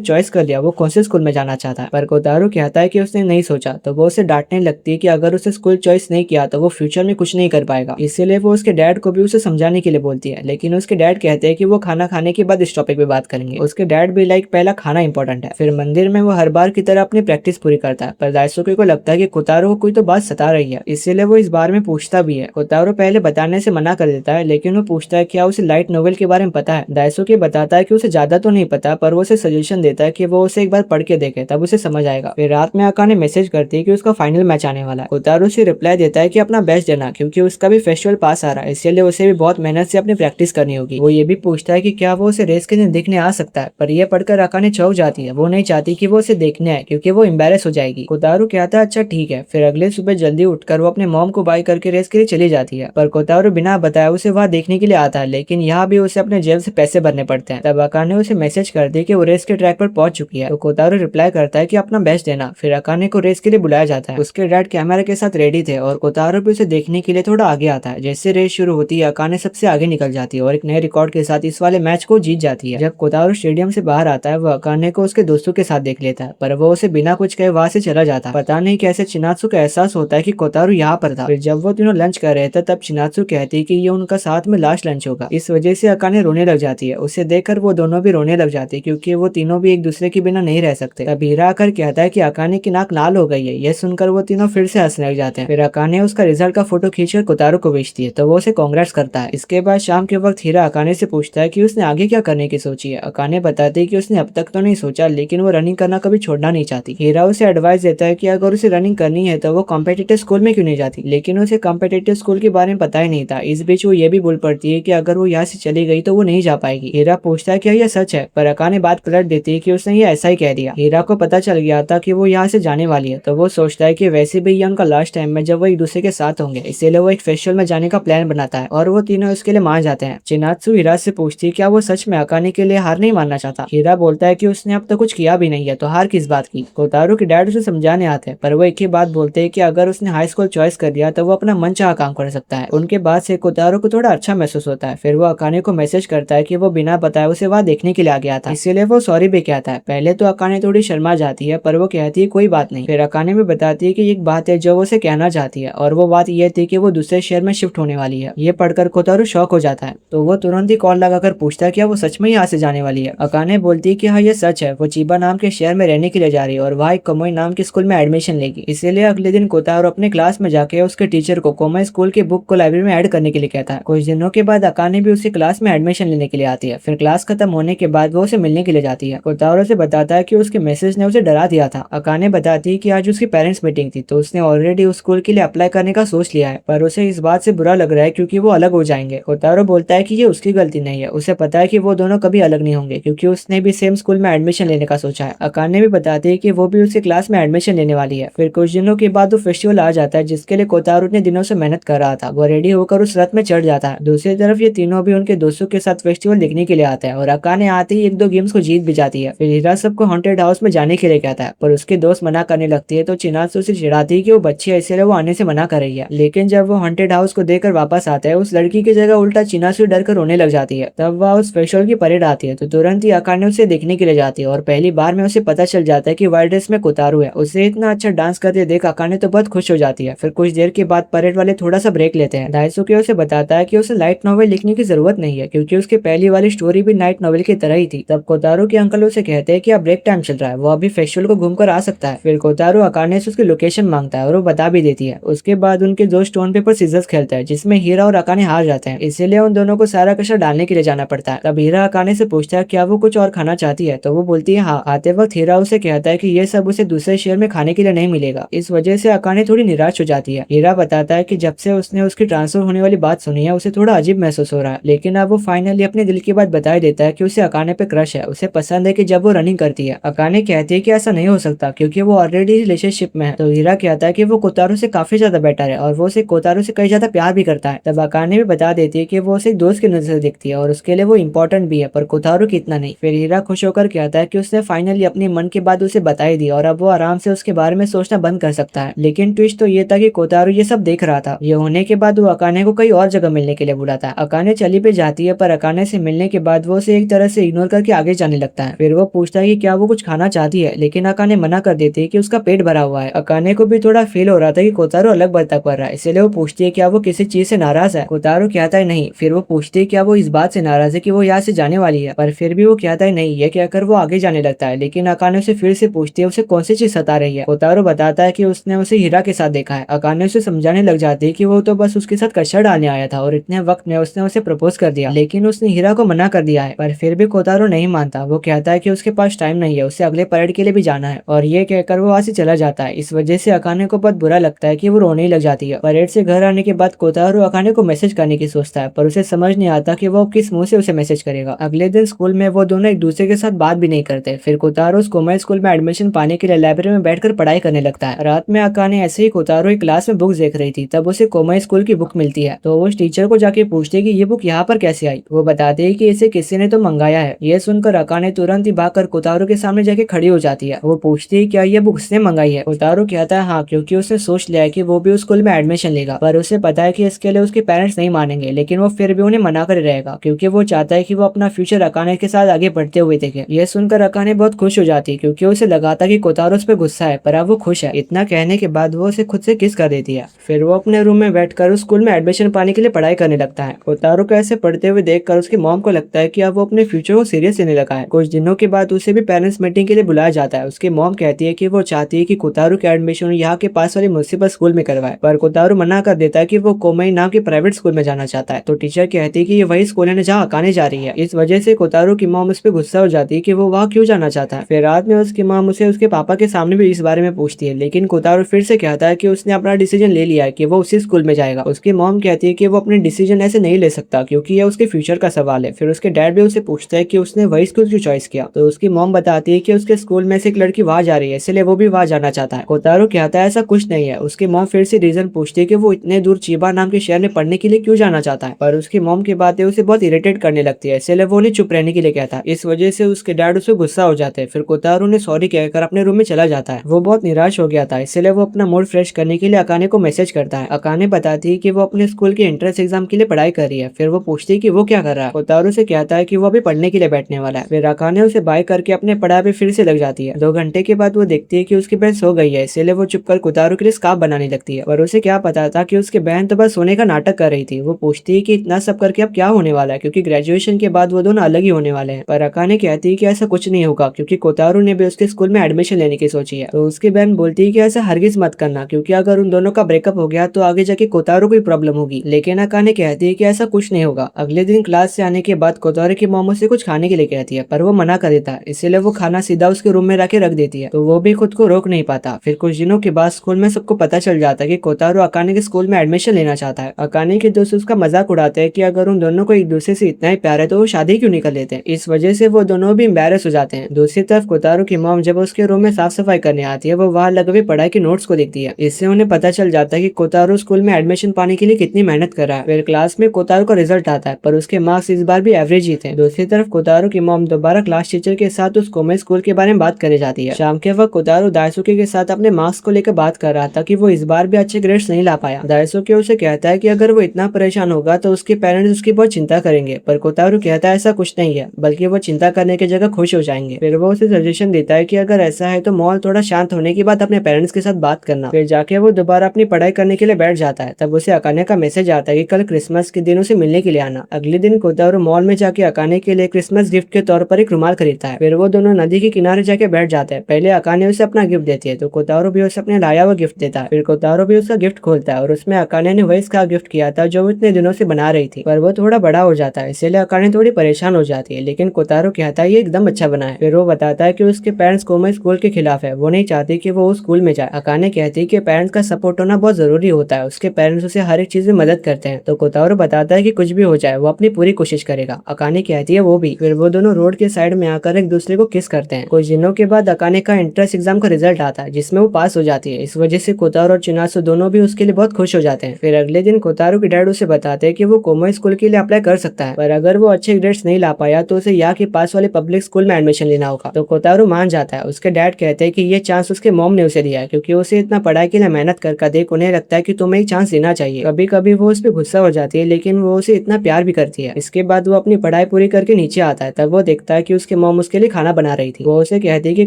चॉइस कर लिया वो कौन से स्कूल में जाना चाहता है, पर कोतारो कहता है कि उसने नहीं सोचा। तो वो उसे डांटने लगती है कि अगर उसे स्कूल चॉइस नहीं किया तो वो फ्यूचर में कुछ नहीं कर पाएगा। इसीलिए वो उसके डैड को भी उसे समझाने के लिए बोलती है, लेकिन उसके डैड कहते हैं कि वो खाना खाने के बाद इस टॉपिक पे बात करेंगे। उसके डैड भी लाइक पहला खाना इंपॉर्टेंट है। फिर मंदिर में वो हर बार की तरह अपनी प्रैक्टिस पूरी करता है, पर दाइसुके को लगता है कि कोतारो को कोई तो बात सता रही है, इसीलिए वो इस बारे में पूछता भी है। कोतारो पहले बताने से मना कर देता है, लेकिन वो पूछता है क्या उसे लाइट नोवेल के बारे में पता है। दाइसुके बताता है कि उसे ज्यादा तो नहीं पता, पर वो उसे सजेशन देता है कि वो उसे एक बार पढ़ के देखे, तब उसे समझ आएगा। फिर रात में अकाने मैसेज करती है कि उसका फाइनल मैच आने वाला है। कोतारो उसे रिप्लाई देता है कि अपना बेस्ट देना, क्योंकि उसका भी फेस्टिवल पास आ रहा है, इसलिए उसे भी बहुत मेहनत से अपनी प्रैक्टिस करनी होगी। वो ये भी पूछता है कि क्या वो उसे रेस के दिन देखने आ सकता है, पर यह पढ़कर अकाने चौंक जाती है। वो नहीं चाहती कि वो उसे देखने आए, क्योंकि वो एम्बेरस हो जाएगी। कोतारो कहता है अच्छा ठीक है। फिर अगले सुबह जल्दी उठकर वो अपने मॉम को बाय करके रेस के लिए चली जाती है, पर कोतारो बिना बताए उसे वहाँ देखने के लिए आता है, लेकिन यहाँ भी उसे अपने जेब से पैसे भरने पड़ते हैं। तब अकाने उसे मैसेज करती है कि वो रेस के ट्रैक पर पहुंच चुकी है। तो कोतारो रिप्लाई करता है कि अपना बेस्ट देना। फिर अकाने को रेस के लिए बुलाया जाता है। उसके डैड कैमरा के साथ रेडी थे और कोतारो भी उसे देखने के लिए थोड़ा आगे आता है। जैसे रेस शुरू होती है अकाने सबसे आगे निकल जाती है और एक नए रिकॉर्ड के साथ इस वाले मैच को जीत जाती है। जब कोतारो स्टेडियम से बाहर आता है वो अकाने को उसके दोस्तों के साथ देख लेता है, पर वो उसे बिना कुछ कहे वहां से चला जाता है। पता नहीं कैसे चिनात्सु को एहसास होता है कि कोतारो यहाँ पर था। फिर जब वो तीनों लंच कर रहे थे तब चिनात्सु कहती है कि ये उनका साथ में लास्ट लंच होगा। इस वजह से अकाने रोने लग जाती है। उसे देखकर वो दोनों भी रोने लग जाती है, क्योंकि वो तीनों भी एक दूसरे के बिना नहीं रह सकते। तब हीरा आकर कहता है कि अकाने की नाक लाल हो गई है। यह सुनकर वो तीनों फिर से हंसने लग जाते हैं। फिर अकाने उसका रिजल्ट का फोटो खींचकर कोतारो को भेजती है, तो वो उसे कांग्रेट्स करता है। इसके बाद शाम के वक्त हीरा अकाने से पूछता है कि उसने आगे क्या करने की सोची है। अकाने बताती है कि उसने अब तक तो नहीं सोचा, लेकिन वो रनिंग करना कभी छोड़ना नहीं चाहती। हीरा उसे एडवाइस देता है कि अगर उसे रनिंग करनी है तो वो कॉम्पिटिटिव स्कूल में क्यों नहीं जाती, लेकिन उसे कॉम्पिटिटिव स्कूल के बारे में पता ही नहीं था। इस बीच वो ये भी बोल पड़ती है कि अगर वो यहाँ से चली गई तो वो नहीं जा पाएगी। हीरा पूछता है क्या यह सच है, पर अकाने बात पलट देती है कि उसने ये ऐसा ही कह दिया। हीरा को पता चल गया था कि वो यहाँ से जाने वाली है, तो वो सोचता है कि वैसे भी ये उनका लास्ट टाइम है जब वो एक दूसरे के साथ होंगे, इसीलिए वो एक फेस्टिवल में जाने का प्लान बनाता है और वो तीनों इसके लिए मान जाते हैं। चिनात्सु हीरा से पूछती है क्या वो सच में अकाने के लिए हार नहीं मानना चाहता। हीरा बोलता है कि उसने अब तक कुछ किया भी नहीं है, तो हार किस बात की। कोतारो के डैड उसे समझाने आते हैं, पर वो एक ही बात बोलते हैं कि अगर उसने हाई स्कूल चॉइस कर लिया तो वो अपना मनचाहा काम कर सकता है। उनके बाद से कोतारो को थोड़ा अच्छा महसूस होता है। फिर वो अकाने को मैसेज करता है कि वो बिना बताए उसे वहाँ देखने के लिए आ गया था, इसीलिए वो सॉरी भी कहता है। पहले तो अकाने थोड़ी शर्मा जाती है, पर वो कहती है कोई बात नहीं। फिर अकाने भी बताती है कि एक बात है जो वो उसे कहना चाहती है, और वो बात ये थी कि वो दूसरे शहर में शिफ्ट होने वाली है। ये पढ़कर कोतारो शॉक हो जाता है, तो वो तुरंत ही कॉल लगाकर पूछता है क्या वो सच में यहाँ से जाने वाली है। अकाने बोलती है कि हाँ ये सच है, वो चिबा नाम के शहर में रहने के लिए जा रही है और वहाँ एक कोमोई नाम के स्कूल में एडमिशन लेगी। इसीलिए अगले दिन कोतारो अपने क्लास में जाके उसके टीचर को कोमोई स्कूल की बुक को लाइब्रेरी में ऐड करने के लिए कहता है। कुछ दिनों के बाद अकाने भी उसी क्लास में एडमिशन लेने के लिए आती है। फिर क्लास खत्म होने के बाद वो उसे मिलने के लिए जाती है। कोतारो से बताता है कि उसके मैसेज ने उसे डरा दिया था। अकाने बताती है कि आज उसकी पेरेंट्स मीटिंग थी, तो उसने ऑलरेडी उस स्कूल के लिए अप्लाई करने का सोच लिया है, पर उसे इस बात से बुरा लग रहा है क्योंकि वो अलग हो जाएंगे। कोतारो बोलता है कि ये उसकी गलती नहीं है, उसे पता है कि वो दोनों कभी अलग नहीं होंगे, क्योंकि उसने भी सेम स्कूल में एडमिशन लेने का सोचा है। अकाने भी बताती है कि वो भी उसकी क्लास में एडमिशन लेने वाली है। फिर कुछ दिनों के बाद वो फेस्टिवल आ जाता है जिसके लिए कोतारो इतने दिनों से मेहनत कर रहा था। वो रेडी होकर उस रथ में चढ़ जाता है। दूसरी तरफ ये तीनों भी उनके दोस्तों के साथ फेस्टिवल देखने के लिए आता है और अकाने आते ही एक दो गेम्स को जीत भी जाती है। फिर हीरा सबको हॉन्टेड हाउस में जाने के लिए कहता है, पर उसके दोस्त मना करने लगती है, तो चिनात्सु से चिढ़ाती है कि वो बच्ची है इसलिए वो आने से मना कर रही है। लेकिन जब वो हॉन्टेड हाउस को देखकर वापस आता है उस लड़की की जगह उल्टा चिनात्सु डर कर रोने लग जाती है। तब वह उस फेस्टिवल की परेड आती है, तो तुरंत ही अकाने उसे देखने के लिए जाती है और पहली बार में उसे पता चल जाता है कि व्हाइट ड्रेस में कोतारो है। उसे इतना अच्छा डांस करते देख अकाने तो बहुत खुश हो जाती है। फिर कुछ देर के बाद परेड वाले थोड़ा सा ब्रेक लेते हैं। दाइसुके उसे बताता है कि उसे लाइट नॉवेल लिखने की जरूरत नहीं है, क्योंकि उसकी पहली वाली स्टोरी भी नाइट नॉवेल की तरह ही थी। तब कोतारो के अंकल उसे कहते हैं कि अब ब्रेक टाइम चल रहा है, वो अभी फेस्टिवल को घूमकर आ सकता है। फिर कोतारो अकाने से उसकी लोकेशन मांगता है और वो बता भी देती है। उसके बाद उनके दो स्टोन पेपर सीजर्स खेलते हैं जिसमें हीरा और अकाने हार जाते हैं, इसीलिए उन दोनों को सारा कचरा डालने के लिए जाना पड़ता है। तब हीरा अकाने से पूछता है क्या वो कुछ और खाना चाहती है, तो वो बोलती है हाँ। आते वक्त हीरा उसे कहता है कि ये सब उसे दूसरे शहर में खाने के लिए नहीं मिलेगा। इस वजह से अकाने थोड़ी निराश हो जाती है। हीरा बताता है कि जब से उसने उसकी ट्रांसफर होने वाली बात सुनी है उसे थोड़ा अजीब महसूस हो रहा है, लेकिन अब वो फाइनली अपने दिल की बात बता देता है कि उसे अकाने पे क्रश है। उसे पसंद है कि जब वो रनिंग करती है। अकाने कहती है कि ऐसा नहीं हो सकता क्योंकि वो ऑलरेडी रिलेशनशिप में है। तो हीरा कहता है कि वो कोतारो से काफी ज्यादा बेटर है और वो उसे कोतारो से कई ज्यादा प्यार भी करता है। तब अकाने भी बता देती है कि वो उसे एक दोस्त की नजर से देखती है और उसके लिए लिए वो इम्पोर्टेंट भी है, पर कोतारू की इतना नहीं। फिर हीरा खुश होकर कहता है कि उसने फाइनली अपने मन की बात उसे बता ही दी और अब वो आराम से उसके बारे में सोचना बंद कर सकता है। लेकिन ट्विस्ट तो ये था कि कोतारू ये सब देख रहा था। ये होने के बाद वो अकाने को कई और जगह मिलने के लिए बुलाता है। अकाने चली पे जाती है, पर अकाने से मिलने के बाद वो उसे एक तरह से इग्नोर करके आगे जाने लगता है। फिर वो पूछता है कि क्या वो कुछ खाना चाहती है, लेकिन अकाने मना कर देती है कि उसका पेट भरा हुआ है। अकाने को भी थोड़ा फील हो रहा था कि कोतारू अलग बर्ताव कर रहा है, इसलिए वो पूछती है क्या वो किसी चीज से नाराज है। कोतारू कहता है नहीं। फिर वो पूछती है क्या वो इस बात से नाराज है कि वो यहाँ से जाने वाली है, पर फिर भी वो कहता है नहीं। ये कहकर वो आगे जाने लगता है, लेकिन अकाने उसे फिर से पूछती है उसे कौन सी चीज सता रही है। कोतारू बताता है कि उसने उसे हीरा के साथ देखा है। अकाने उसे समझाने लग जाती है कि वो तो बस उसके साथ कचरा डालने आया था और इतने वक्त में उसने उसे प्रपोज कर दिया, लेकिन उसने हीरा को मना कर दिया है। पर फिर भी कोतारू नहीं मानता। वो कहता है कि उसके पास टाइम नहीं है, उसे अगले परेड के लिए भी जाना है, और ये कहकर वो वहां से चला जाता है। इस वजह से अकाने को बहुत बुरा लगता है कि वो रोने ही लग जाती है। परेड से घर आने के बाद कोतारू अकाने को मैसेज करने की सोचता है, पर उसे समझ नहीं आता कि वो किस मुंह से उसे मैसेज करेगा। अगले दिन स्कूल में वो दोनों एक दूसरे के साथ बात भी नहीं करते। फिर कोतारू कोमाई स्कूल में एडमिशन पाने के लिए लाइब्रेरी में बैठकर पढ़ाई करने लगता है। रात में अकाने ऐसे ही कोतारू एक क्लास में बुक देख रही थी, तब उसे कोमाई स्कूल की बुक मिलती है। तो वो उस टीचर को जाके पूछती है कि ये बुक यहाँ पर कैसे आई। वो बताते हैं कि इसे किसी ने तो मंगाया है। ये सुनकर अकाने तुरंत ही भागकर कोतारू के सामने जाके खड़ी हो जाती है। वो पूछती है क्या ये बुक उसने मंगाई है। कोतारू कहता है हाँ, क्योंकि उसने सोच लिया है कि वो भी उस स्कूल में एडमिशन लेगा, पर उसे पता है कि इसके लिए उसके पेरेंट्स नहीं मानेंगे, लेकिन वो फिर भी उन्हें मना कर रहेगा क्योंकि वो चाहता है कि वो अपना फ्यूचर अकाने के साथ आगे बढ़ते हुए देखे। ये सुनकर अकाने बहुत खुश हो जाती है क्योंकि उसे लगा था कि कोतारू उस पर गुस्सा है, पर अब वो खुश है। इतना कहने के बाद वो उसे खुद से किस कर देती है। फिर वो अपने रूम में बैठकर उस स्कूल में एडमिशन पाने के लिए पढ़ाई करने लगता है। कोतारू को ऐसे पढ़ते हुए देखकर उसकी मॉम को लगता है कि अब वो अपने फ्यूचर को सीरियस लेने लगा है। कुछ दिनों के बाद उसे भी पेरेंट्स मीटिंग के लिए बुलाया जाता है। उसकी मॉम कहती है कि वो चाहती है कि कोतारू का एडमिशन यहाँ के पास वाले मुसीबत स्कूल में करवाए, पर कोतारू मना कर देता है कि वो कोमाई नाम के प्राइवेट स्कूल में जाना चाहता है। तो टीचर कहती है कि ये वही स्कूल है जहाँ अकाने जा रही है। इस वजह से कोतारू की मॉम उस पर गुस्सा हो जाती है कि वो वहाँ क्यों जाना चाहता है। फिर रात में उसकी मॉम उसे उसके पापा के सामने भी इस बारे में पूछती है, लेकिन कोतारू फिर से कहता है कि उसने अपना डिसीजन ले लिया है कि वो उसी स्कूल में जाएगा। उसकी मॉम कहती है कि वो अपने डिसीजन ऐसे नहीं ले सकता क्योंकि ये उसके फ्यूचर का सवाल है। फिर उसके डैड भी उसे पूछता है कि उसने वही स्कूल क्यों चॉइस किया। तो उसकी मॉम बताती है कि उसके स्कूल में से एक लड़की वहाँ जा रही है, इसलिए वो भी वहाँ जाना चाहता है। कोतारू कहता है ऐसा कुछ नहीं है। उसकी मॉम फिर से रीजन पूछती है कि वो इतने दूर चीबा नाम के शहर में पढ़ने के लिए क्यों जाना चाहता है, पर उसकी मॉम की बातें उसे बहुत इरिटेट करने लगती है, इसलिए वो उन्हें चुप रहने के लिए कहता है। इस वजह से उसके डैड उसे गुस्सा हो जाते हैं। फिर कोतारू ने सॉरी कहकर अपने रूम में चला जाता है। वो बहुत निराश हो गया था, इसलिए वो अपना मूड फ्रेश करने के लिए अकाने को मैसेज करता है। अकाने बताती है कि वो अपने स्कूल के एंट्रेंस एग्जाम के लिए पढ़ाई कर रही है। फिर वो पूछती है कि वो क्या कर रहा है। कोतारू से कहता है कि वो अभी पढ़ने के लिए बैठने वाला है। फिर अकाने उसे बाय करके अपने पढ़ाई पे फिर से लग जाती है। 2 घंटे के बाद वो देखती है कि उसकी बहन सो गई है, इसलिए वो चुपकर कोतारू के लिए स्कार्फ बनाने लगती है। और उसे क्या पता था कि उसकी बहन तो बस सोने का नाटक कर रही थी। वो पूछती है कि इतना सब करके अब क्या होने वाला है, क्योंकि ग्रेजुएशन के बाद वो दोनों अलग ही होने वाले हैं। पर अकाने कहती है कि ऐसा कुछ नहीं होगा क्योंकि कोतारू ने भी उसके स्कूल में एडमिशन लेने की सोची है। तो उसकी बहन बोलती है कि ऐसा हरगिज मत करना, क्योंकि अगर उन दोनों का ब्रेकअप हो गया तो आगे जाके कोतारू को प्रॉब्लम होगी। लेकिन अकाने कहती है कि ऐसा कुछ नहीं होगा। अगले दिन क्लास से आने के बाद कोतारू की मॉम उसे कुछ खाने के लिए कहती है, पर वो मना कर देता है, इसलिए वो खाना सीधा उसके रूम में रख देती है। तो वो भी खुद को रोक नहीं पाता। फिर कुछ दिनों के बाद स्कूल में सबको पता चल जाता है कि कोतारू अकाने के स्कूल में एडमिशन लेना चाहता है। अकाने के दोस्त उसका मजाक उड़ाते हैं कि अगर उन दोनों को एक दूसरे से इतना ही प्यार है तो वो शादी क्यों नहीं कर लेते हैं। इस वजह से वो दोनों भी एम्बैरेस हो जाते हैं। दूसरी तरफ कोतारू की मॉम जब उसके रूम में साफ सफाई करने आती है, वो वहाँ लगे हुए पढ़ाई के नोट्स को देखती है। इससे उन्हें पता चल जाता है कि कोतारू स्कूल में एडमिशन पाने के लिए कितनी मेहनत कर रहा है। फिर क्लास में कोतारू का रिजल्ट आता है, पर उसके मार्क्स इस बार भी एवरेज ही थे। दूसरी तरफ कोतारू की मॉम दोबारा क्लास टीचर के साथ उस कोमाई स्कूल के बारे में बात करने जाती है। शाम के वक्त कोतारू दायसुके के साथ अपने मार्क्स को लेकर बात कर रहा था कि वो इस बार भी अच्छे ग्रेड्स नहीं ला पाया। दायसुके उसे कहता है कि अगर वो इतना परेशान होगा तो उसके पेरेंट्स उसकी बहुत चिंता करेंगे, पर कोतारू कहता है ऐसा कुछ नहीं है, बल्कि वो चिंता करने की जगह खुश हो जाएंगे। फिर वो उसे सजेशन देता है कि अगर ऐसा है तो मॉल थोड़ा शांत होने के बाद अपने पेरेंट्स के साथ बात करना। फिर जाके वो दोबारा अपनी पढ़ाई करने के लिए बैठ जाता है। तब उसे अकाने का मैसेज आता है कि कल क्रिसमस के दिन उसे मिलने के लिए आना। अगले दिन कोतारू मॉल में जाके अकाने के लिए क्रिसमस गिफ्ट के तौर पर एक रुमाल खरीदता है। फिर वो दोनों नदी के किनारे जाके बैठ जाते हैं। पहले अकाने उसे अपना गिफ्ट देती है, तो कोतारू भी उसे अपने लाया हुआ गिफ्ट देता है। फिर कोतारू भी उसका गिफ्ट खोलता है और उसमें अकाने ने वही इसका गिफ्ट किया था जो वो इतने दिनों से बना रही थी, पर वो थोड़ा बड़ा हो जाता है, इसलिए अकाने थोड़ी परेशान हो जाती है। लेकिन कोतारू कहता है ये एकदम अच्छा बना है। फिर वो बताता है कि उसके पेरेंट्स कोमाई स्कूल के खिलाफ है, वो नहीं चाहती कि वो उस स्कूल में जाए। अकाने कहती है कि पेरेंट्स का सपोर्ट होना बहुत जरूरी होता है, उसके पेरेंट्स उसे हर एक चीज में मदद करते हैं। तो कोतारू बताता है कि कुछ भी हो जाए वो अपनी पूरी कोशिश करेगा। अकाने कहती है वो भी। फिर वो दोनों रोड के साइड में आकर एक दूसरे को किस करते हैं। कुछ दिनों के बाद अकाने का एंट्रेंस एग्जाम का रिजल्ट आता है जिसमें वो पास हो जाती है। इस वजह से कोतारू और चिनासु दोनों भी उसके लिए बहुत खुश हो जाते हैं। फिर अगले दिन कोतारू के डैड उसे बताते हैं कि वो कोमाई स्कूल के लिए अप्लाई कर सकता है, पर पर अगर वो अच्छे ग्रेड्स नहीं ला पाया तो उसे यहाँ के पास वाले पब्लिक स्कूल में एडमिशन लेना होगा। तो कोतारू मान जाता है। उसके डैड कहते हैं कि ये चांस उसके मॉम ने उसे दिया है क्योंकि उसे इतना पढ़ाई के लिए मेहनत कर देख उन्हें लगता है कि तुम्हें एक चांस देना चाहिए। कभी कभी वो उस पर गुस्सा हो जाती है लेकिन वो उसे इतना प्यार भी करती है। इसके बाद वो अपनी पढ़ाई पूरी करके नीचे आता है। तब वो देखता है कि उसके मॉम उसके लिए खाना बना रही थी। वो उसे कहती है कि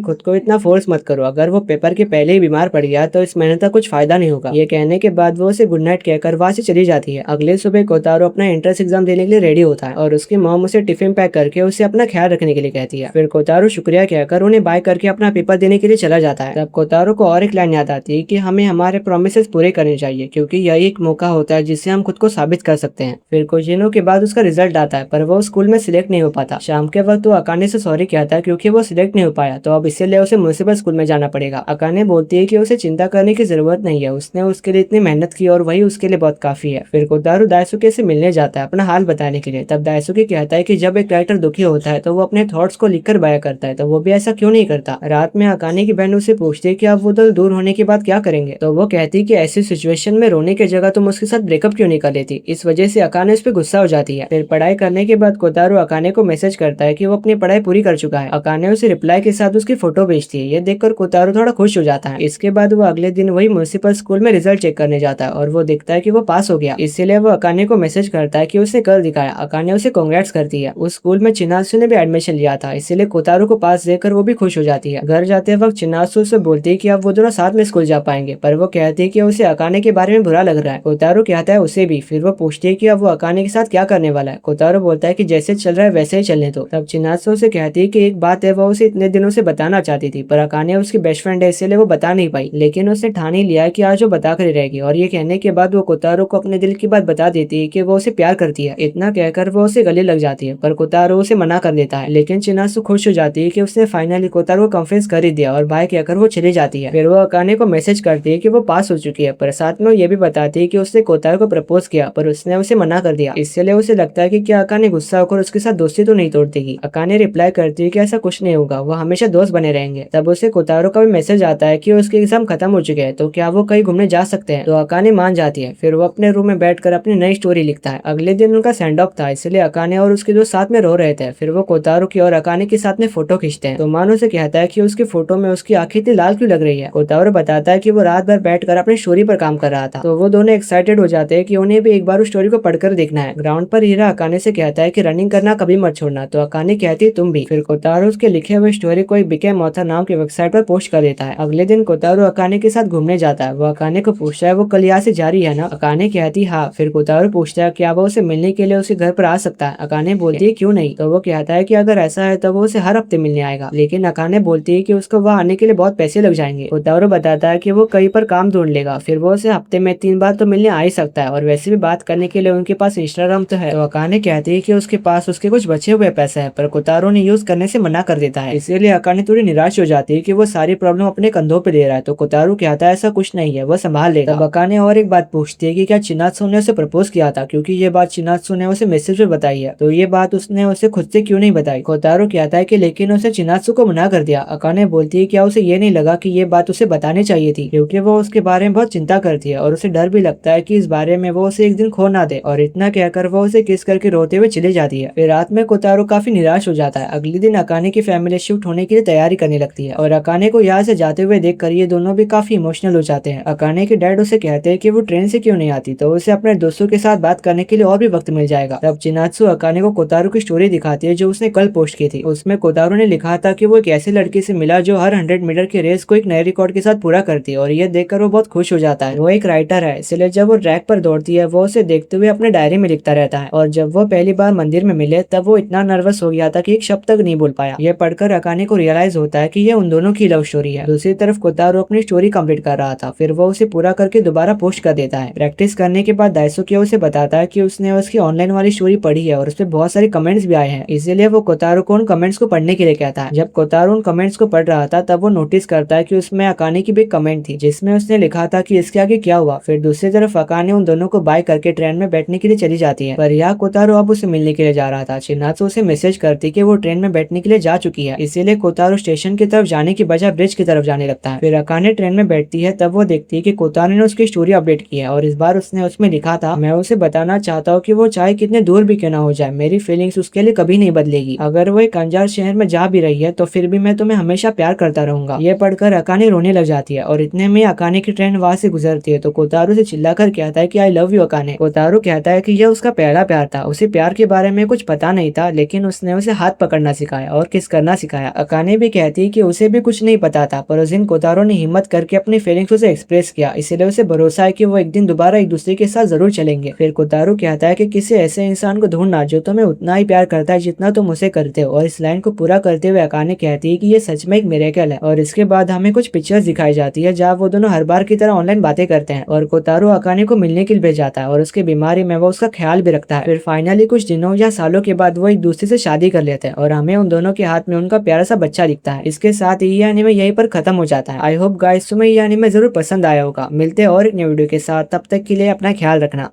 खुद को इतना फोर्स मत करो, अगर वो पेपर के पहले ही बीमार पड़ गया तो इस मेहनत का कुछ फायदा नहीं होगा। ये कहने के बाद वो उसे गुड नाइट कहकर वहाँ से चली जाती है। अगले सुबह कोतारो अपना एंट्रेंस एग्जाम देने के लिए रेडी होता है और उसकी मॉम उसे टिफिन पैक करके उसे अपना ख्याल रखने के लिए कहती है। फिर कोतारो शुक्रिया कहकर उन्हें बाय करके अपना पेपर देने के लिए चला जाता है। तब कोतारो को और एक लाइन याद आती है कि हमें हमारे प्रोमिसेस पूरे करने चाहिए क्योंकि यही एक मौका होता है जिससे हम खुद को साबित कर सकते हैं। फिर कुछ दिनों के बाद उसका रिजल्ट आता है पर वो स्कूल में सिलेक्ट नहीं हो पाता। शाम के वक्त वो अकाने से सॉरी कहता है क्योंकि वो सिलेक्ट नहीं हो पाया, तो अब इसीलिए उसे म्युनिसिपल स्कूल में जाना पड़ेगा। अकाने बोलती है कि उसे चिंता करने की जरूरत नहीं है, उसने उसके लिए इतनी मेहनत की और वही उसके लिए बहुत काफी है। फिर कोतारो दायसुके से मिलने जाता है अपना हाल बताने के लिए। तब दायसुके कहता है कि जब एक राइटर दुखी होता है तो वो अपने थॉट्स को लिखकर बयां करता है, तो वो भी ऐसा क्यों नहीं करता। रात में अकाने की बहन उसे पूछती है कि अब वो दिल दूर होने के बाद क्या करेंगे, तो वो कहती है कि ऐसी सिचुएशन में रोने की जगह तुम उसके साथ ब्रेकअप क्यों नहीं कर लेती। इस वजह से अकाने उस पर गुस्सा हो जाती है। फिर पढ़ाई करने के बाद कोतारो अकाने को मैसेज करता है कि वो अपनी पढ़ाई पूरी कर चुका है। अकाने उसे रिप्लाई के साथ उसकी फोटो भेजती है। ये देखकर कोतारो थोड़ा खुश हो जाता है। इसके बाद वो अगले दिन वही म्युनिसिपल स्कूल में रिजल्ट चेक करने जाता है और वो देखता है कि वो पास हो गया। इसीलिए वो अकाने को मैसेज करता है कि उसने कर दिखाया। अकाने उसे कांग्रेट्स करती है। उस स्कूल में चिनात्सु ने भी एडमिशन लिया था, इसीलिए कोतारो को पास देकर वो भी खुश हो जाती है। घर जाते वक्त चिनात्सु से बोलती है कि अब वो दोनों साथ में स्कूल जा पाएंगे, पर वो कहती है कि उसे अकाने के बारे में बुरा लग रहा है। कोतारो कहता है उसे भी। फिर वो पूछती है कि अब वो अकाने के साथ क्या करने वाला है। कोतारो बोलता है कि जैसे चल रहा है वैसे ही चलने दो। तब चिनात्सु से कहती है कि एक बात है वो उसे इतने दिनों से बताना चाहती थी, पर अकाने उसकी बेस्ट फ्रेंड है इसीलिए वो बता नहीं पाई, लेकिन उसने ठान ही लिया कि आज वो बता कर रहेगी। और ये कहने के बाद वो कोतारो को अपने दिल की बात बता देती है कि वो उसे प्यार करती है। इतना कहकर वो उसे गले लग जाती है, पर कोतारो उसे मना कर देता है। लेकिन चिनात्सु खुश हो जाती है कि उसने फाइनली कोतारो को कन्फेस कर ही दिया और बाय कहकर वो चली जाती है। फिर वो अकाने को मैसेज करती है कि वो पास हो चुकी है, पर साथ में ये भी बताती है कि उसने कोतारो को प्रपोज किया पर उसने उसे मना कर दिया। इसलिए उसे लगता है कि क्या अकाने गुस्सा होकर उसके साथ दोस्ती तो नहीं तोड़ देगी। अकाने रिप्लाई करती है कि ऐसा कुछ नहीं होगा, वो हमेशा दोस्त बने रहेंगे। तब उसे कोतारो का भी मैसेज आता है कि उसके एग्जाम खत्म हो चुके हैं, तो क्या वो कहीं घूमने जा सकते हैं। तो अकाने मान जाती है। फिर वो अपने रूम में बैठकर अपनी नई स्टोरी लिखता है। अगले दिन उनका सेंड ऑफ था, इसलिए अकाने और उसके दोस्त साथ में रो रहे थे। फिर वो कोतारो की और अकाने के साथ में फोटो खींचते हैं, तो मानो से कहता है कि उसकी फोटो में उसकी आंखें इतनी लाल क्यों लग रही है। कोतारो बताता है कि वो रात भर बैठकर अपनी स्टोरी पर काम कर रहा था। तो वो दोनों एक्साइटेड हो जाते हैं कि उन्हें भी एक बार उस स्टोरी को पढ़कर देखना है। ग्राउंड पर हीरा अकाने से कहता है कि रनिंग करना कभी मत छोड़ना, तो अकाने कहती है तुम भी। फिर कोतारो उसके लिखे हुए स्टोरी को एक बिकेम ऑथर नाम की वेबसाइट पर पोस्ट कर देता है। अगले दिन कोतारो अकाने के साथ घूमने जाता है। वो अकाने को पूछता है वो कल यहाँ से जारी है ना। अकाने कहती हाँ। फिर कोतारो पूछता है क्या वो उसे मिलने के लिए उसके घर पर आ सकता है। अकाने बोलती है क्यों नहीं। तो वो कहता है कि अगर ऐसा है तो वो उसे हर हफ्ते मिलने आएगा, लेकिन अकाने बोलती है कि उसको वहाँ आने के लिए बहुत पैसे लग जाएंगे। कोतारो बताता है कि वो कहीं पर काम ढूंढ लेगा, फिर वो उसे हफ्ते में 3 बार तो मिलने आ ही सकता है, और वैसे भी बात करने के लिए उनके पास इंस्टाग्राम तो है। तो अकाने कहती है कि उसके पास उसके कुछ बचे हुए पैसे है, पर कोतारो ने यूज करने से मना कर देता है। इसीलिए अकाने थोड़ी निराश हो जाती है कि वो सारी प्रॉब्लम अपने कंधों पे ले रहा है। तो कोतारो कहता है ऐसा कुछ नहीं है, वो संभाल लेगा। तब अकाने और एक बात पूछती है कि क्या चिनात्सु ने उसे प्रपोज किया था, क्योंकि ये बात चिनात्सु ने उसे मैसेज में बताई है, तो ये बात उसने उसे खुद से क्यों नहीं बताई। कोतारो कहता है कि लेकिन उसे चिनात्सु को मना कर दिया। अकाने बोलती है क्या उसे ये नहीं लगा कि ये बात उसे बतानी चाहिए थी, क्योंकि वो उसके बारे में बहुत चिंता करती है और उसे डर भी लगता है कि इस बारे में वो उसे एक दिन खो ना दे। और इतना कहकर वो उसे किस करके रोते हुए चली जाती है। फिर रात में कोतारो काफी निराश हो जाता है। अगले दिन अकाने की फैमिली शिफ्ट होने के लिए तैयारी करने लगती है और अकाने को यहाँ से जाते हुए देखकर ये दोनों भी काफी इमोशनल हो जाते हैं। अकाने के डैड उसे कहते हैं कि वो ट्रेन से क्यों नहीं आती, तो उसे अपने दोस्तों के साथ बात करने के लिए और भी वक्त मिल जाएगा। तब चिनात्सु अकाने को कोतारो की स्टोरी दिखाती है जो उसने कल पोस्ट की थी। उसमें कोतारो ने लिखा था कि वो एक ऐसे लड़की से मिला जो हर 100 मीटर की रेस को एक नए रिकॉर्ड के साथ पूरा करती है, और यह देखकर वो बहुत खुश हो जाता है। वो एक राइटर है, इसलिए जब वो ट्रैक पर दौड़ती है वो उसे देखते हुए अपने डायरी में लिखता रहता है। और जब वो पहली बार मंदिर में मिले तब वो इतना नर्वस हो गया था कि एक शब्द तक नहीं बोल पाया। यह पढ़कर अकाने को रियलाइज होता है कि ये उन दोनों की लव स्टोरी है। दूसरी तरफ कोतारो अपनी स्टोरी कंप्लीट कर रहा था, फिर वो उसे पूरा करके दोबारा पोस्ट कर देता है। प्रैक्टिस करने के बाद दाइसुके उसे बताता है कि उसने उसकी ऑनलाइन वाली स्टोरी पढ़ी है और उसपे बहुत सारे कमेंट्स भी आए हैं, इसीलिए वो कोतारो को उन कमेंट्स को पढ़ने के लिए कहता है। जब कोतारो उन कमेंट्स को पढ़ रहा था तब वो नोटिस करता है कि उसमें अकाने की भी एक कमेंट थी जिसमें उसने लिखा था कि इसके आगे क्या हुआ। फिर दूसरी तरफ अकाने उन दोनों को बाय करके ट्रेन में बैठने के लिए चली जाती है, पर यहाँ कोतारो अब उसे मिलने के लिए जा रहा था। चिनात्सु उसे मैसेज करती कि वो ट्रेन में बैठने के लिए जा चुकी है, इसीलिए कोतारो स्टेशन की तरफ जाने की बजाय ब्रिज की तरफ जाने लगता है। फिर अकाने ट्रेन में बैठती है तब वो देखती है कि कोतारो ने उसकी स्टोरी अपडेट की है और इस बार उसने उसमें लिखा था मैं उसे बताना चाहता हूँ कि वो चाहे कितने दूर पावरफुल भी क्यों ना हो जाए, मेरी फीलिंग्स उसके लिए कभी नहीं बदलेगी। अगर वो एक अनजान शहर में जा भी रही है तो फिर भी मैं तुम्हें हमेशा प्यार करता रहूंगा। ये पढ़कर अकाने रोने लग जाती है और इतने में अकाने की ट्रेन वहां से गुजरती है तो कोतारू से चिल्लाकर कहता है कि आई लव यू अकाने। कोतारू कहता है कि यह उसका पहला प्यार था, उसे प्यार के बारे में कुछ पता नहीं था, लेकिन उसने उसे हाथ पकड़ना सिखाया और किस करना सिखाया। अकाने भी कहती है कि उसे भी कुछ नहीं पता था, पर उस दिन कोतारो ने हिम्मत करके अपनी फीलिंग्स उसे एक्सप्रेस किया, इसलिए उसे भरोसा है कि वो एक दिन दोबारा एक दूसरे के साथ जरूर चलेंगे। फिर कोतारू कहता है कि किसी ऐसे इंसान को ढूंढना जो तुम्हें उतना ही प्यार करता है जितना तुम उसे करते हो। और इस लाइन को पूरा करते हुए अकाने कहती है कि ये सच में एक मिरेकल है। और इसके बाद हमें कुछ पिक्चर्स दिखाई जाती है जहाँ वो दोनों हर बार की तरह ऑनलाइन बातें करते हैं और कोतारू अकाने को मिलने के लिए भेज जाता है और उसकी बीमारी में वो उसका ख्याल भी रखता है। फिर फाइनली कुछ दिनों या सालों के बाद वो एक दूसरे से शादी कर लेते हैं और हमें उन दोनों के हाथ में उनका प्यारा सा बच्चा दिखता है। इसके साथ ही ये एनीमे यहीं पर खत्म हो जाता है। आई होप गाइस तुम्हें ये एनीमे जरूर पसंद आया होगा। मिलते हैं और एक नई वीडियो के साथ, तब तक के लिए अपना ख्याल रखना।